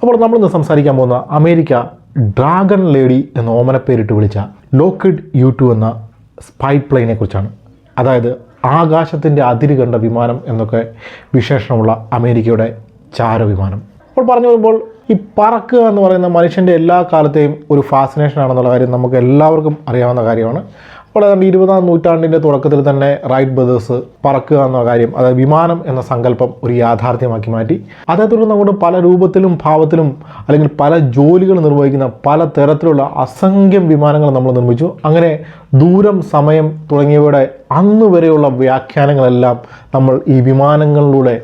അപ്പോൾ നമ്മളിന്ന് സംസാരിക്കാൻ പോകുന്ന അമേരിക്ക ഡ്രാഗൺ ലേഡി എന്ന ഓമനപ്പേരിട്ട് വിളിച്ച ലോക്ക്ഹീഡ് U2 എന്ന സ്പൈ പ്ലെയിനെ കുറിച്ചാണ്. അതായത് ആകാശത്തിൻ്റെ അതിര് കണ്ട വിമാനം എന്നൊക്കെ വിശേഷണമുള്ള അമേരിക്കയുടെ ചാരവിമാനം. അപ്പോൾ പറഞ്ഞു വരുമ്പോൾ ഈ പറക്കുക എന്ന് പറയുന്ന മനുഷ്യൻ്റെ എല്ലാ കാലത്തെയും ഒരു ഫാസിനേഷൻ ആണെന്നുള്ള കാര്യം നമുക്ക് എല്ലാവർക്കും അറിയാവുന്ന കാര്യമാണ്. അപ്പോൾ അതുകൊണ്ട് 20-ാം നൂറ്റാണ്ടിൻ്റെ തുടക്കത്തിൽ തന്നെ റൈറ്റ് ബ്രദേഴ്സ് പറക്കുക എന്ന കാര്യം, അതായത് വിമാനം എന്ന സങ്കല്പം ഒരു യാഥാർത്ഥ്യമാക്കി മാറ്റി. അതേ തുടർന്ന് അങ്ങോട്ട് പല രൂപത്തിലും ഭാവത്തിലും അല്ലെങ്കിൽ പല ജോലികൾ നിർവഹിക്കുന്ന പല തരത്തിലുള്ള അസംഖ്യം വിമാനങ്ങൾ നമ്മൾ നിർമ്മിച്ചു. അങ്ങനെ ദൂരം, സമയം തുടങ്ങിയവയുടെ അന്ന് വരെയുള്ള വ്യാഖ്യാനങ്ങളെല്ലാം നമ്മൾ ഈ വിമാനങ്ങളിലൂടെ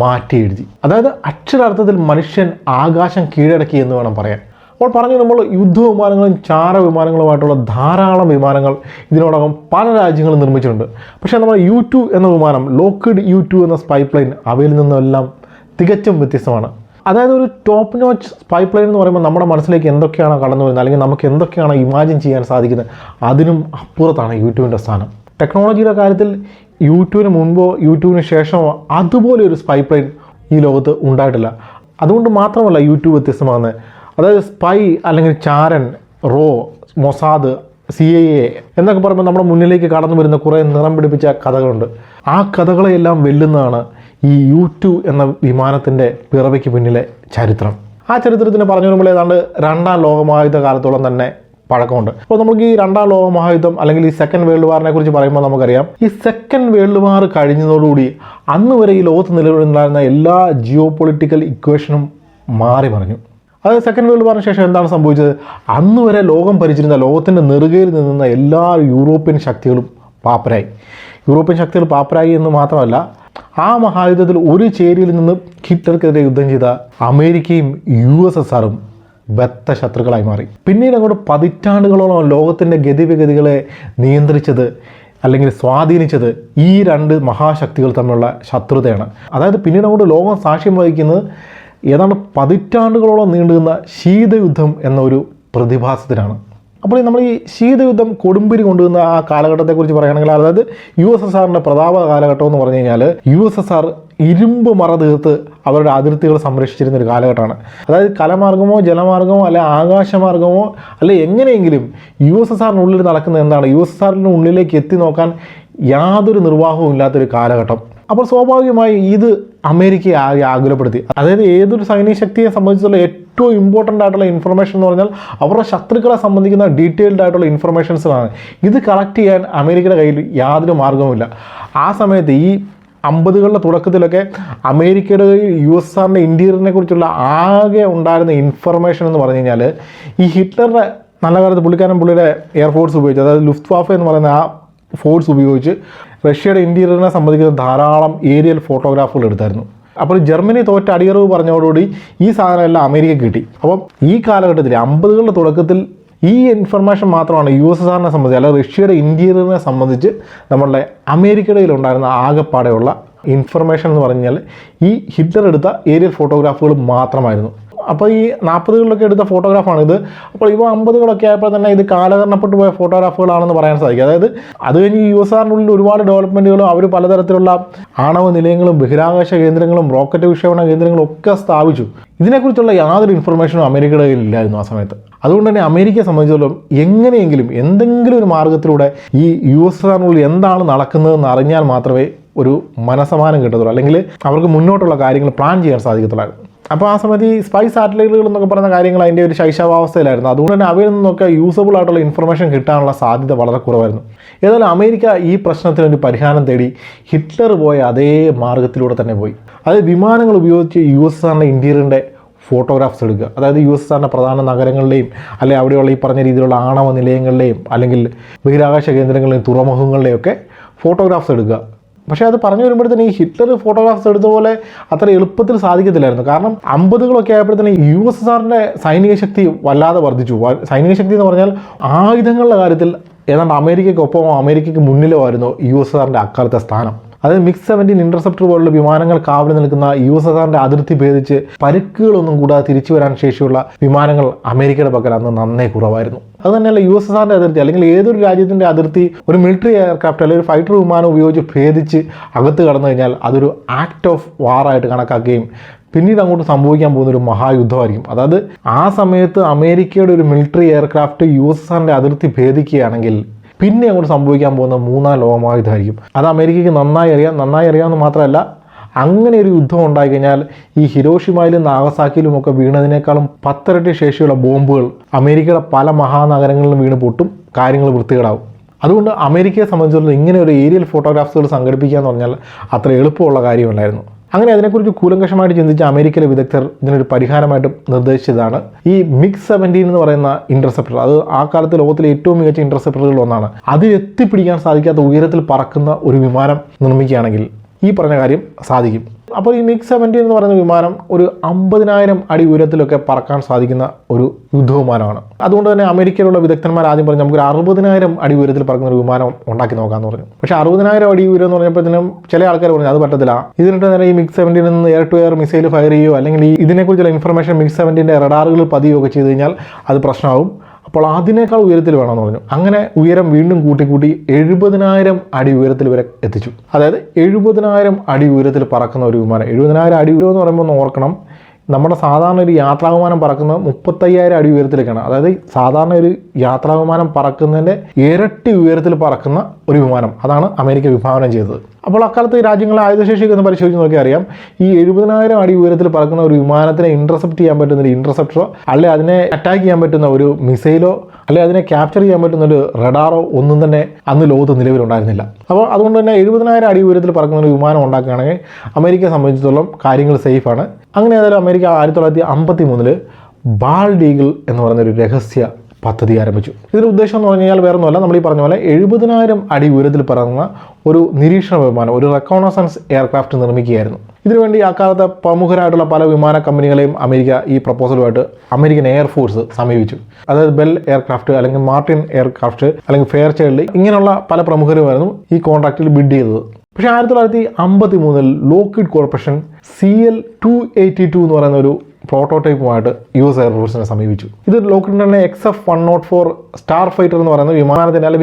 മാറ്റി എഴുതി. അതായത് അക്ഷരാർത്ഥത്തിൽ മനുഷ്യൻ ആകാശം കീഴടക്കി എന്ന് വേണം പറയാൻ. അപ്പോൾ പറഞ്ഞു നമ്മൾ യുദ്ധവിമാനങ്ങളും ചാരവിമാനങ്ങളുമായിട്ടുള്ള ധാരാളം വിമാനങ്ങൾ ഇതിനോടകം പല രാജ്യങ്ങളും നിർമ്മിച്ചിട്ടുണ്ട്. പക്ഷേ നമ്മൾ U2 എന്ന വിമാനം, ലോക്ക്ഹീഡ് U2 എന്ന സ്പൈ പ്ലെയിൻ അവയിൽ നിന്നെല്ലാം തികച്ചും വ്യത്യസ്തമാണ്. അതായത് ഒരു ടോപ്പ് നോച്ച് സ്പൈ പ്ലെയിൻ എന്ന് പറയുമ്പോൾ നമ്മുടെ മനസ്സിലേക്ക് എന്തൊക്കെയാണ് കടന്നു വരുന്നത്, അല്ലെങ്കിൽ നമുക്ക് എന്തൊക്കെയാണ് ഇമാജിൻ ചെയ്യാൻ സാധിക്കുന്നത്, അതിനും അപ്പുറത്താണ് U2വിൻ്റെ സ്ഥാനം. ടെക്നോളജിയുടെ കാര്യത്തിൽ U2വിന് മുൻപോ U2വിന് ശേഷമോ അതുപോലെ ഒരു സ്പൈ പ്ലെയിൻ ഈ ലോകത്ത് ഉണ്ടായിട്ടില്ല. അതുകൊണ്ട് മാത്രമല്ല U2 വ്യത്യസ്തമാകുന്നത്. അതായത് സ്പൈ അല്ലെങ്കിൽ ചാരൻ, റോ, മൊസാദ്, CIA എന്നൊക്കെ പറയുമ്പോൾ നമ്മുടെ മുന്നിലേക്ക് കടന്നു വരുന്ന കുറേ നിറം പിടിപ്പിച്ച കഥകളുണ്ട്. ആ കഥകളെയെല്ലാം വെല്ലുന്നതാണ് ഈ U2 എന്ന വിമാനത്തിൻ്റെ പിറവിക്ക് പിന്നിലെ ചരിത്രം. ആ ചരിത്രത്തിന് പറഞ്ഞു വരുമ്പോൾ ഏതാണ്ട് 2ാം ലോകമഹായുദ്ധ കാലത്തോളം തന്നെ പഴക്കമുണ്ട്. അപ്പോൾ നമുക്ക് ഈ 2ാം ലോകമഹായുദ്ധം അല്ലെങ്കിൽ ഈ സെക്കൻഡ് വേൾഡ് വാറിനെ കുറിച്ച് പറയുമ്പോൾ നമുക്കറിയാം, ഈ സെക്കൻഡ് വേൾഡ് വാർ കഴിഞ്ഞതോടുകൂടി അന്ന് വരെ ഈ ലോകത്ത് നിലവിലുണ്ടായിരുന്ന എല്ലാ ജിയോ പൊളിറ്റിക്കൽ ഇക്വേഷനും മാറി മറിഞ്ഞു. അതായത് സെക്കൻഡ് വേൾഡ് വാറിന് ശേഷം എന്താണ് സംഭവിച്ചത്? അന്ന് വരെ ലോകം ഭരിച്ചിരുന്ന, ലോകത്തിൻ്റെ നെറുകയിൽ നിന്ന എല്ലാ യൂറോപ്യൻ ശക്തികളും പാപ്പരായി. യൂറോപ്യൻ ശക്തികൾ പാപ്പരായി എന്ന് മാത്രമല്ല, ആ മഹായുദ്ധത്തിൽ ഒരു ചേരിയിൽ നിന്ന് ഹിറ്റ്ലർക്കെതിരെ യുദ്ധം ചെയ്ത അമേരിക്കയും USSRും ബദ്ധ ശത്രുക്കളായി മാറി. പിന്നീട് അങ്ങോട്ട് പതിറ്റാണ്ടുകളോളം ലോകത്തിൻ്റെ ഗതിവിഗതികളെ നിയന്ത്രിച്ചത് അല്ലെങ്കിൽ സ്വാധീനിച്ചത് ഈ 2 മഹാശക്തികൾ തമ്മിലുള്ള ശത്രുതയാണ്. അതായത് പിന്നീട് അങ്ങോട്ട് ലോകം സാക്ഷ്യം വഹിക്കുന്നത് ഏതാണ്ട് പതിറ്റാണ്ടുകളോളം നീണ്ടുനിന്ന ശീതയുദ്ധം എന്ന ഒരു പ്രതിഭാസത്തിനാണ്. അപ്പോൾ നമ്മൾ ഈ ശീതയുദ്ധം കൊടുമ്പിരി കൊണ്ടുവന്ന ആ കാലഘട്ടത്തെക്കുറിച്ച് പറയുകയാണെങ്കിൽ, അതായത് USSRൻ്റെ പ്രതാപ കാലഘട്ടം എന്ന് പറഞ്ഞു കഴിഞ്ഞാൽ USSR ഇരുമ്പ് മറ തീർത്ത് അവരുടെ അതിർത്തികൾ സംരക്ഷിച്ചിരുന്ന ഒരു കാലഘട്ടമാണ്. അതായത് കലമാർഗമോ ജലമാർഗമോ അല്ലെ ആകാശമാർഗമോ അല്ലെ എങ്ങനെയെങ്കിലും USSRനുള്ളിൽ നടക്കുന്ന എന്താണ്, USSRൻ്റെ ഉള്ളിലേക്ക് എത്തി നോക്കാൻ യാതൊരു നിർവാഹവും ഇല്ലാത്തൊരു കാലഘട്ടം. അപ്പോൾ സ്വാഭാവികമായി ഇത് അമേരിക്കയെ ആകെ ആകുലപ്പെടുത്തി. അതായത് ഏതൊരു സൈനിക ശക്തിയെ സംബന്ധിച്ചുള്ള ഏറ്റവും ഇമ്പോർട്ടൻ്റ് ആയിട്ടുള്ള ഇൻഫർമേഷൻ എന്ന് പറഞ്ഞാൽ അവരുടെ ശത്രുക്കളെ സംബന്ധിക്കുന്ന ഡീറ്റെയിൽഡ് ആയിട്ടുള്ള ഇൻഫർമേഷൻസാണ്. ഇത് കളക്ട് ചെയ്യാൻ അമേരിക്കയുടെ കയ്യിൽ യാതൊരു മാർഗവുമില്ല. ആ സമയത്ത് ഈ 50കളുടെ തുടക്കത്തിലൊക്കെ അമേരിക്കയുടെ കയ്യിൽ USSRൻ്റെ ഇൻറ്റീരിയറിനെ കുറിച്ചുള്ള ആകെ ഉണ്ടായിരുന്ന ഇൻഫർമേഷൻ എന്ന് പറഞ്ഞു കഴിഞ്ഞാൽ, ഈ ഹിറ്റ്ലറുടെ നല്ല കാലത്ത് പുള്ളിയുടെ എയർഫോഴ്സ് ഉപയോഗിച്ച്, അതായത് ലുഫ്റ്റ്വാഫെ എന്ന് പറയുന്ന ആ ഫോഴ്സ് ഉപയോഗിച്ച് റഷ്യയുടെ ഇൻറ്റീരിയറിനെ സംബന്ധിക്കുന്ന ധാരാളം ഏരിയൽ ഫോട്ടോഗ്രാഫുകൾ എടുത്തായിരുന്നു. അപ്പോൾ ജർമ്മനി തോറ്റ അടിയറവ് പറഞ്ഞതോടുകൂടി ഈ സാധനം എല്ലാം അമേരിക്ക കിട്ടി. അപ്പം ഈ കാലഘട്ടത്തിൽ 50കളുടെ തുടക്കത്തിൽ ഈ ഇൻഫർമേഷൻ മാത്രമാണ് USSRനെ സംബന്ധിച്ച്, അല്ലെങ്കിൽ റഷ്യയുടെ ഇൻറ്റീരിയറിനെ സംബന്ധിച്ച് നമ്മളുടെ അമേരിക്കയുടെ ഉണ്ടായിരുന്ന ആകെപ്പാടെയുള്ള ഇൻഫർമേഷൻ എന്ന് പറഞ്ഞാൽ ഈ ഹിറ്റ്ലർ എടുത്ത ഏരിയൽ ഫോട്ടോഗ്രാഫുകൾ മാത്രമായിരുന്നു. അപ്പോൾ ഈ 40കളിലൊക്കെ എടുത്ത ഫോട്ടോഗ്രാഫാണിത്. അപ്പോൾ ഇവ 50കളൊക്കെ ആയപ്പോൾ തന്നെ ഇത് കാലഹരണപ്പെട്ടു പോയ ഫോട്ടോഗ്രാഫുകളാണെന്ന് പറയാൻ സാധിക്കും. അതായത് അത് കഴിഞ്ഞ് USSRനുള്ളിൽ ഒരുപാട് ഡെവലപ്മെൻറ്റുകളും അവർ പലതരത്തിലുള്ള ആണവ നിലയങ്ങളും ബഹിരാകാശ കേന്ദ്രങ്ങളും റോക്കറ്റ് വിക്ഷേപണ കേന്ദ്രങ്ങളും ഒക്കെ സ്ഥാപിച്ചു. ഇതിനെക്കുറിച്ചുള്ള യാതൊരു ഇൻഫർമേഷനും അമേരിക്കയുടെ കയ്യിൽ ഇല്ലായിരുന്നു ആ സമയത്ത്. അതുകൊണ്ട് തന്നെ അമേരിക്കയെ സംബന്ധിച്ചിടത്തോളം എങ്ങനെയെങ്കിലും എന്തെങ്കിലും ഒരു മാർഗത്തിലൂടെ ഈ USSRനുള്ളിൽ എന്താണ് നടക്കുന്നതെന്ന് അറിഞ്ഞാൽ മാത്രമേ ഒരു മനസ്സമാനം കിട്ടത്തുള്ളൂ, അല്ലെങ്കിൽ അവർക്ക് മുന്നോട്ടുള്ള കാര്യങ്ങൾ പ്ലാൻ ചെയ്യാൻ സാധിക്കത്തുള്ളായിരുന്നു. അപ്പോൾ ആ സമയത്ത് ഈ സ്പൈ സാറ്റലൈറ്റുകൾ എന്നൊക്കെ പറയുന്ന കാര്യങ്ങൾ അതിൻ്റെ ഒരു ശൈശവാവസ്ഥയിലായിരുന്നു. അതുകൊണ്ട് തന്നെ അവയിൽ നിന്നൊക്കെ യൂസബിൾ ആയിട്ടുള്ള ഇൻഫർമേഷൻ കിട്ടാനുള്ള സാധ്യത വളരെ കുറവായിരുന്നു. ഏതായാലും അമേരിക്ക ഈ പ്രശ്നത്തിനൊരു പരിഹാരം തേടി ഹിറ്റ്ലർ പോയ അതേ മാർഗത്തിലൂടെ തന്നെ പോയി. അതായത് വിമാനങ്ങൾ ഉപയോഗിച്ച് USSRൻ്റെ ഇൻറ്റീരിയറിൻ്റെ ഫോട്ടോഗ്രാഫ്സ് എടുക്കുക. അതായത് USSRൻ്റെ പ്രധാന നഗരങ്ങളിലെയും അല്ലെങ്കിൽ അവിടെയുള്ള ഈ പറഞ്ഞ രീതിയിലുള്ള ആണവ നിലയങ്ങളിലെയും അല്ലെങ്കിൽ ബഹിരാകാശ കേന്ദ്രങ്ങളിലെയും തുറമുഖങ്ങളിലെയും ഒക്കെ ഫോട്ടോഗ്രാഫ്സ് എടുക്കുക. പക്ഷേ അത് പറഞ്ഞു വരുമ്പോഴത്തേന് ഈ ഹിറ്റ്ലർ ഫോട്ടോഗ്രാഫ്സ് എടുത്ത പോലെ അത്ര എളുപ്പത്തിൽ സാധിക്കത്തില്ലായിരുന്നു. കാരണം 50കളൊക്കെ ആയപ്പോഴത്തേന് USSRൻ്റെ സൈനിക ശക്തി വല്ലാതെ വർദ്ധിച്ചു. സൈനിക ശക്തി എന്ന് പറഞ്ഞാൽ ആയുധങ്ങളുടെ കാര്യത്തിൽ ഏതാണ്ട് അമേരിക്കയ്ക്കൊപ്പമോ അമേരിക്കയ്ക്ക് മുന്നിലോ ആയിരുന്നു USSRൻ്റെ അക്കാലത്തെ സ്ഥാനം. അതായത് MiG-17 ഇന്റർസെപ്റ്റർ പോലുള്ള വിമാനങ്ങൾ കാവൽ നിൽക്കുന്ന USSRന്റെ അതിർത്തി ഭേദിച്ച് പരിക്കുകളൊന്നും കൂടാതെ തിരിച്ചു വരാൻ ശേഷിയുള്ള വിമാനങ്ങൾ അമേരിക്കയുടെ പക്കൽ അന്ന് നന്നേ കുറവായിരുന്നു. അതുതന്നെയല്ല USSRന്റെ അതിർത്തി അല്ലെങ്കിൽ ഏതൊരു രാജ്യത്തിന്റെ അതിർത്തി ഒരു മിലിറ്ററി എയർക്രാഫ്റ്റ് അല്ലെങ്കിൽ ഒരു ഫൈറ്റർ വിമാനം ഉപയോഗിച്ച് ഭേദിച്ച് അകത്ത് കടന്നു കഴിഞ്ഞാൽ അതൊരു ആക്ട് ഓഫ് വാറായിട്ട് കണക്കാക്കുകയും പിന്നീട് അങ്ങോട്ട് സംഭവിക്കാൻ പോകുന്ന ഒരു മഹായുദ്ധമായിരിക്കും. അതായത് ആ സമയത്ത് അമേരിക്കയുടെ ഒരു മിലിറ്ററി എയർക്രാഫ്റ്റ് USSRന്റെ അതിർത്തി ഭേദിക്കുകയാണെങ്കിൽ പിന്നെ അങ്ങോട്ട് സംഭവിക്കാൻ പോകുന്ന മൂന്നാം ലോകമഹായുദ്ധമായിരിക്കും. അത് അമേരിക്കയ്ക്ക് നന്നായി അറിയാമെന്ന് മാത്രമല്ല, അങ്ങനെ ഒരു യുദ്ധം ഉണ്ടായിക്കഴിഞ്ഞാൽ ഈ ഹിരോഷിമയിലും നാഗസാക്കിയിലും ഒക്കെ വീണതിനേക്കാളും 10 ഇരട്ടി ശേഷിയുള്ള ബോംബുകൾ അമേരിക്കയുടെ പല മഹാനഗരങ്ങളിലും വീണ് പൊട്ടും, കാര്യങ്ങൾ വൃത്തികേടാവും. അതുകൊണ്ട് അമേരിക്കയെ സംബന്ധിച്ചിടത്തോളം ഇങ്ങനെ ഒരു ഏരിയൽ ഫോട്ടോഗ്രാഫ്സുകൾ സംഘടിപ്പിക്കുക എന്ന് പറഞ്ഞാൽ അത്ര എളുപ്പമുള്ള കാര്യമല്ലായിരുന്നു. അങ്ങനെ അതിനെക്കുറിച്ച് കൂലങ്കഷമായിട്ട് ചിന്തിച്ച അമേരിക്കയിലെ വിദഗ്ധർ ഇതിനൊരു പരിഹാരമായിട്ട് നിർദ്ദേശിച്ചതാണ് ഈ MiG-17 എന്ന് പറയുന്ന ഇൻ്റർസെപ്റ്റർ. അത് ആ കാലത്ത് ലോകത്തിലെ ഏറ്റവും മികച്ച ഇൻ്റർസെപ്റ്ററുകളിൽ ഒന്നാണ്. അതിൽ എത്തിപ്പിടിക്കാൻ സാധിക്കാത്ത ഉയരത്തിൽ പറക്കുന്ന ഒരു വിമാനം നിർമ്മിക്കുകയാണെങ്കിൽ ഈ പറഞ്ഞ കാര്യം സാധിക്കും. അപ്പോൾ ഈ MiG-17 എന്ന് പറയുന്ന വിമാനം ഒരു 50,000 അടി ഉയരത്തിലൊക്കെ പറക്കാൻ സാധിക്കുന്ന ഒരു യുദ്ധവിമാനമാണ്. അതുകൊണ്ട് തന്നെ അമേരിക്കയിലുള്ള വിദഗ്ധന്മാർ ആദ്യം പറഞ്ഞു നമുക്കൊരു 60,000 അടി ഉയരത്തിൽ പറക്കുന്ന ഒരു വിമാനം ഉണ്ടാക്കി നോക്കാമെന്ന് പറഞ്ഞു. പക്ഷേ 60,000 അടി ഉയരം എന്ന് പറഞ്ഞപ്പോഴത്തേനും ചില ആൾക്കാർ പറഞ്ഞു അത് പറ്റത്തില്ല, ഇതിനിട്ട് തന്നെ ഈ MiG-17 നിന്ന് air to air missile fire ചെയ്യുകയോ അല്ലെങ്കിൽ ഈ ഇതിനെക്കുറിച്ചുള്ള ഇൻഫർമേഷൻ MiG-17ൻ്റെ റഡാറുകളിൽ പതിയുകയൊക്കെ ചെയ്ത് കഴിഞ്ഞാൽ അത് പ്രശ്നമാവും. അപ്പോൾ അതിനേക്കാൾ ഉയരത്തിൽ വേണമെന്ന് പറഞ്ഞു. അങ്ങനെ ഉയരം വീണ്ടും കൂട്ടി 70,000 അടി ഉയരത്തിൽ വരെ എത്തിച്ചു. അതായത് 70,000 അടി ഉയരത്തിൽ പറക്കുന്ന ഒരു വിമാനം. 70,000 അടി ഉയരം എന്ന് പറയുമ്പോൾ ഒന്ന് ഓർക്കണം, നമ്മുടെ സാധാരണ ഒരു യാത്രാവിമാനം പറക്കുന്നത് 35,000 അടി ഉയരത്തിലേക്കാണ്. അതായത് സാധാരണ ഒരു യാത്രാവിമാനം പറക്കുന്നതിൻ്റെ ഇരട്ടി ഉയരത്തിൽ പറക്കുന്ന ഒരു വിമാനം. അതാണ് അമേരിക്ക വിഭാവനം ചെയ്തത്. അപ്പോൾ അക്കാലത്ത് രാജ്യങ്ങളെ ആയുധശേഷിയൊക്കെ ഒന്ന് പരിശോധിച്ച് നോക്കിയാൽ അറിയാം, ഈ 70,000 അടി ഉയരത്തിൽ പറക്കുന്ന ഒരു വിമാനത്തിനെ ഇൻ്റർസെപ്റ്റ് ചെയ്യാൻ പറ്റുന്ന ഒരു ഇൻ്റർസെപ്റ്ററോ അല്ലെ അതിനെ അറ്റാക്ക് ചെയ്യാൻ പറ്റുന്ന ഒരു മിസൈലോ അല്ലെ അതിനെ ക്യാപ്ചർ ചെയ്യാൻ പറ്റുന്ന ഒരു റഡാറോ ഒന്നും തന്നെ അന്ന് ലോകത്ത് നിലവിലുണ്ടായിരുന്നില്ല. അപ്പോൾ അതുകൊണ്ട് തന്നെ 70,000 അടി ഉയരത്തിൽ പറക്കുന്ന ഒരു വിമാനം ഉണ്ടാക്കുകയാണെങ്കിൽ അമേരിക്കയെ സംബന്ധിച്ചിടത്തോളം കാര്യങ്ങൾ സേഫാണ്. അങ്ങനെ ഏതായാലും അമേരിക്ക 1953 ബാൾഡ് ഈഗിൾ എന്ന് പറയുന്ന ഒരു രഹസ്യ പദ്ധതി ആരംഭിച്ചു. ഇതിൻ്റെ ഉദ്ദേശം എന്ന് പറഞ്ഞു കഴിഞ്ഞാൽ വേറെ ഒന്നുമല്ല, നമ്മൾ ഈ പറഞ്ഞ പോലെ 70,000 അടി ഉയരത്തിൽ പറക്കുന്ന ഒരു നിരീക്ഷണ വിമാനം, ഒരു റെക്കോണസൻസ് എയർക്രാഫ്റ്റ് നിർമ്മിക്കുകയായിരുന്നു. ഇതിനുവേണ്ടി അക്കാലത്തെ പ്രമുഖരായിട്ടുള്ള പല വിമാന കമ്പനികളെയും അമേരിക്ക ഈ പ്രപ്പോസലുമായിട്ട് അമേരിക്കൻ എയർഫോഴ്സ് സമീപിച്ചു. അതായത് ബെൽ എയർക്രാഫ്റ്റ് അല്ലെങ്കിൽ മാർട്ടിൻ എയർക്രാഫ്റ്റ് അല്ലെങ്കിൽ ഫെയർ ചൈൽഡ് ഇങ്ങനെയുള്ള പല പ്രമുഖരുമായിരുന്നു ഈ കോൺട്രാക്റ്റിൽ ബിഡ് ചെയ്തത്. പക്ഷേ 1953 ലോക്ക്ഹീഡ് കോർപ്പറേഷൻ CL-282 എന്ന് പറയുന്ന ഒരു പ്രോട്ടോടൈപ്പുമായിട്ട് US എയർഫോഴ്സിനെ സമീപിച്ചു. ഇത് ലോക്ക്ഹീഡിൻ്റെ XF-104 സ്റ്റാർ ഫൈറ്റർ എന്ന് പറയുന്ന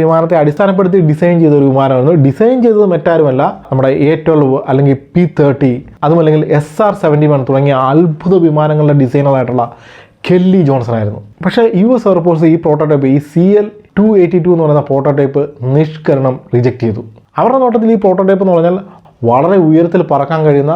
വിമാനത്തെ അടിസ്ഥാനപ്പെടുത്തി ഡിസൈൻ ചെയ്ത ഒരു വിമാനമായിരുന്നു. ഡിസൈൻ ചെയ്തത് മറ്റാരുമല്ല, നമ്മുടെ A-12 അല്ലെങ്കിൽ P-30 അതുമല്ലെങ്കിൽ SR-71 തുടങ്ങിയ അത്ഭുത വിമാനങ്ങളുടെ ഡിസൈനറായിട്ടുള്ള കെല്ലി ജോൺസൺ ആയിരുന്നു. പക്ഷേ US എയർഫോഴ്സ് ഈ പ്രോട്ടോടൈപ്പ്, ഈ CL-282 എന്ന് പറയുന്ന പ്രോട്ടോടൈപ്പ് നിഷ്കരണം റിജക്റ്റ് ചെയ്തു. അവരുടെ നോട്ടത്തിൽ ഈ പ്രോട്ടോടൈപ്പ് എന്ന് പറഞ്ഞാൽ വളരെ ഉയരത്തിൽ പറക്കാൻ കഴിയുന്ന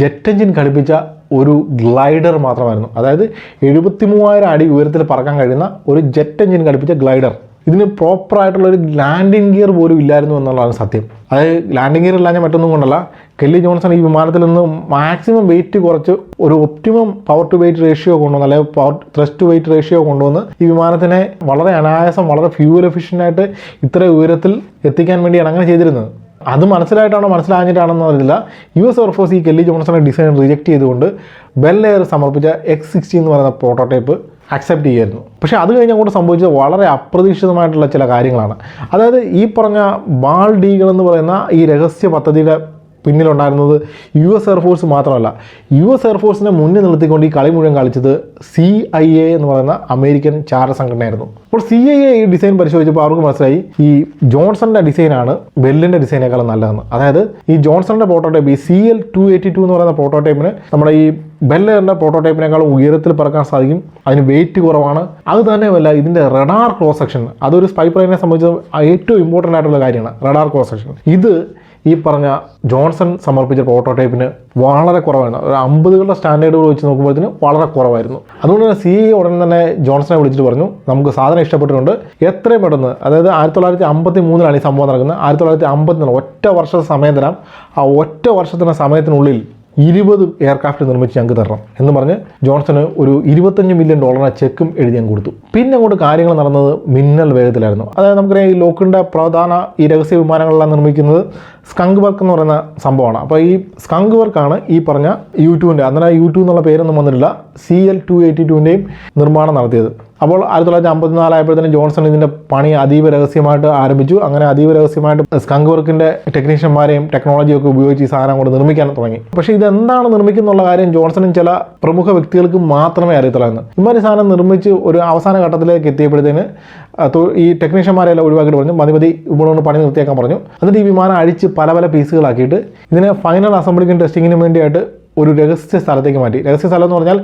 ജെറ്റ് എഞ്ചിൻ ഘടിപ്പിച്ച ഒരു ഗ്ലൈഡർ മാത്രമായിരുന്നു. അതായത് 73,000 അടി ഉയരത്തിൽ പറക്കാൻ കഴിയുന്ന ഒരു ജെറ്റ് എഞ്ചിൻ ഘടിപ്പിച്ച ഗ്ലൈഡർ. ഇതിന് പ്രോപ്പറായിട്ടുള്ള ഒരു ലാൻഡിംഗ് ഗിയർ പോലും ഇല്ലായിരുന്നു എന്നുള്ളതാണ് സത്യം. അതായത് ലാൻഡിംഗ് ഗിയർ ഇല്ലാഞ്ഞാൽ മറ്റൊന്നും കൊണ്ടല്ല, കെല്ലി ജോൺസൺ ഈ വിമാനത്തിൽ നിന്ന് മാക്സിമം വെയിറ്റ് കുറച്ച് ഒരു optimum power to weight ratio കൊണ്ടുവന്ന് അല്ലെങ്കിൽ power thrust to weight ratio കൊണ്ടുവന്ന് ഈ വിമാനത്തിനെ വളരെ അനായാസം വളരെ ഫ്യൂവൽ എഫിഷ്യൻ്റായിട്ട് ഇത്ര ഉയരത്തിൽ എത്തിക്കാൻ വേണ്ടിയാണ് അങ്ങനെ ചെയ്തിരുന്നത്. അത് മനസ്സിലായിട്ടാണോ മനസ്സിലാഞ്ഞിട്ടാണെന്നോ അറിയില്ല, US എയർഫോഴ്സ് ഈ കെല്ലി ജോൺസന്റെ ഡിസൈൻ റിജക്റ്റ് ചെയ്തുകൊണ്ട് ബെൽ എയർ സമർപ്പിച്ച X-60 എന്ന് പറയുന്ന പ്രോട്ടോടൈപ്പ് അക്സെപ്റ്റ് ചെയ്യായിരുന്നു. പക്ഷേ അത് കഴിഞ്ഞ് അങ്ങോട്ട് സംഭവിച്ചത് വളരെ അപ്രതീക്ഷിതമായിട്ടുള്ള ചില കാര്യങ്ങളാണ്. അതായത് ഈ പറഞ്ഞ ബാൾഡ് ഈഗിൾ എന്ന് പറയുന്ന ഈ രഹസ്യ പദ്ധതിയുടെ പിന്നിലുണ്ടായിരുന്നത് US എയർഫോഴ്സ് മാത്രമല്ല, US എയർഫോഴ്സിനെ മുന്നിൽ നിർത്തിക്കൊണ്ട് ഈ കളി മുഴുവൻ കളിച്ചത് CIA എന്ന് പറയുന്ന അമേരിക്കൻ ചാര സംഘടനയായിരുന്നു. അപ്പോൾ CIA ഈ ഡിസൈൻ പരിശോധിച്ചപ്പോൾ അവർക്ക് മനസ്സിലായി ഈ ജോൺസന്റെ ഡിസൈനാണ് ബെല്ലിൻ്റെ ഡിസൈനേക്കാളും നല്ലതെന്ന്. അതായത് ഈ ജോൺസന്റെ പ്രോട്ടോടൈപ്പ് ഈ CL-282 എന്ന് പറയുന്ന പ്രോട്ടോടൈപ്പിന് നമ്മുടെ ഈ ബെൽ എയറിൻ്റെ പ്രോട്ടോടൈപ്പിനേക്കാളും ഉയരത്തിൽ പറക്കാൻ സാധിക്കും, അതിന് വെയിറ്റ് കുറവാണ്. അത് തന്നെയല്ല, ഇതിൻ്റെ റഡാർ ക്രോസ് സെക്ഷൻ, അതൊരു സ്പൈ പ്ലെയിനെ സംബന്ധിച്ച് ഏറ്റവും ഇമ്പോർട്ടൻ്റ് ആയിട്ടുള്ള കാര്യമാണ് റഡാർ ക്രോസ് സെക്ഷൻ. ഇത് ഈ പറഞ്ഞ ജോൺസൺ സമർപ്പിച്ച പ്രോട്ടോടൈപ്പിന് വളരെ കുറവായിരുന്നു. ഒരു 50കളുടെ സ്റ്റാൻഡേർഡുകൾ വെച്ച് നോക്കുമ്പോഴത്തേന് വളരെ കുറവായിരുന്നു. അതുകൊണ്ട് തന്നെ CA ഉടൻ തന്നെ ജോൺസനെ വിളിച്ചിട്ട് പറഞ്ഞു നമുക്ക് സാധനം ഇഷ്ടപ്പെട്ടിട്ടുണ്ട്, എത്രയും പെട്ടെന്ന്, അതായത് 1953 ഈ സംഭവം നടക്കുന്നത്, 1954 ഒറ്റ വർഷത്തെ സമയം തരാം, ആ ഒറ്റ വർഷത്തിൻ്റെ സമയത്തിനുള്ളിൽ 20 എയർക്രാഫ്റ്റ് നിർമ്മിച്ച് ഞങ്ങൾക്ക് തരണം എന്ന് പറഞ്ഞ് ജോൺസന് ഒരു $25 മില്യൺ ചെക്കും എഴുതി ഞാൻ കൊടുത്തു. പിന്നെ അങ്ങോട്ട് കാര്യങ്ങൾ നടന്നത് മിന്നൽ വേഗത്തിലായിരുന്നു. അതായത് നമുക്കറിയാം ഈ ലോക്ക്ഹീഡിൻ്റെ പ്രധാന ഈ രഹസ്യ വിമാനങ്ങളെല്ലാം നിർമ്മിക്കുന്നത് സ്കങ്ക് വർക്ക് എന്ന് പറയുന്ന സംഭവമാണ്. അപ്പോൾ ഈ സ്കങ്ക് വർക്കാണ് ഈ പറഞ്ഞ U-2ൻ്റെ, അന്നേരം U-2 എന്നുള്ള പേരൊന്നും വന്നിട്ടില്ല, CL-282ൻ്റെയും നിർമ്മാണം നടത്തിയത്. അപ്പോൾ 1954 ആയപ്പോഴത്തേനും ജോൺസൺ ഇതിൻ്റെ പണി അതീവ രഹസ്യമായിട്ട് ആരംഭിച്ചു. അങ്ങനെ അതീവ രഹസ്യമായിട്ട് സ്കങ്ക് വർക്കിൻ്റെ ടെക്നീഷ്യന്മാരെയും ടെക്നോളജിയും ഒക്കെ ഉപയോഗിച്ച് ഈ സാധനം കൊണ്ട് നിർമ്മിക്കാൻ തുടങ്ങി. പക്ഷേ ഇതെന്താണ് നിർമ്മിക്കുന്നുള്ള കാര്യം ജോൺസണും ചില പ്രമുഖ വ്യക്തികൾക്ക് മാത്രമേ അറിയത്തുള്ളായിരുന്നു. ഇമാതിരി സാധനം നിർമ്മിച്ച് ഒരു അവസാന ഘട്ടത്തിലേക്ക് എത്തിയപ്പോഴത്തേന് ഈ ടെക്നീഷ്യന്മാരെല്ലാം ഒഴിവാക്കിയിട്ട് പറഞ്ഞു മതി ഇവിടെ പണി നിർത്തിയേക്കാൻ പറഞ്ഞു. എന്നിട്ട് ഈ വിമാനം അഴിച്ച് പല പല പീസുകളാക്കിയിട്ട് ഇതിനെ ഫൈനൽ അസംബ്ലിക്കും ടെസ്റ്റിങ്ങിനും വേണ്ടിയായിട്ട് ഒരു രഹസ്യ സ്ഥലത്തേക്ക് മാറ്റി. രഹസ്യ സ്ഥലം എന്ന് പറഞ്ഞാൽ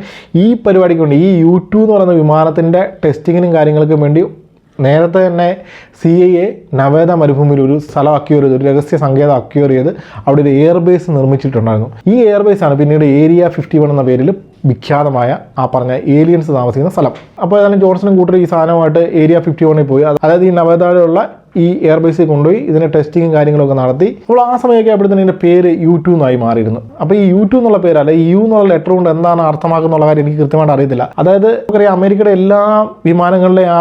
ഈ പരിപാടിക്ക് വേണ്ടി ഈ U2 എന്ന് പറയുന്ന വിമാനത്തിൻ്റെ ടെസ്റ്റിങ്ങിനും കാര്യങ്ങൾക്കും വേണ്ടി നേരത്തെ തന്നെ CIA നവേദ മരുഭൂമിയിൽ ഒരു സ്ഥലം അക്യൂർ ചെയ്ത്, ഒരു രഹസ്യ സങ്കേതം അക്യൂർ ചെയ്ത് അവിടെ ഒരു എയർബേസ് നിർമ്മിച്ചിട്ടുണ്ടായിരുന്നു. ഈ എയർബേസാണ് പിന്നീട് ഏരിയ 51 എന്ന പേരിൽ വിഖ്യാതമായ ആ പറഞ്ഞ ഏലിയൻസ് താമസിക്കുന്ന സ്ഥലം. അപ്പോൾ ഏതായാലും ജോൺസണും കൂട്ടർ ഈ സാധനമായിട്ട് ഏരിയ 51 പോയി. അതായത് ഈ നവേദയിലുള്ള ഈ എയർബേസിൽ കൊണ്ടുപോയി ഇതിൻ്റെ ടെസ്റ്റിങ്ങും കാര്യങ്ങളൊക്കെ നടത്തി. അപ്പോൾ ആ സമയമൊക്കെ ആയപ്പോഴത്തേന് ഇതിൻ്റെ പേര് U2 എന്നായി മാറിയിരുന്നു. അപ്പോൾ ഈ U2 എന്നുള്ള പേരല്ല, ഈ U എന്നുള്ള ലെറ്റർ കൊണ്ട് എന്താണ് അർത്ഥമാക്കുന്നുള്ള കാര്യം എനിക്ക് കൃത്യമായിട്ട് അറിയത്തില്ല. അതായത് നമുക്കറിയാം അമേരിക്കയുടെ എല്ലാ വിമാനങ്ങളിലെ ആ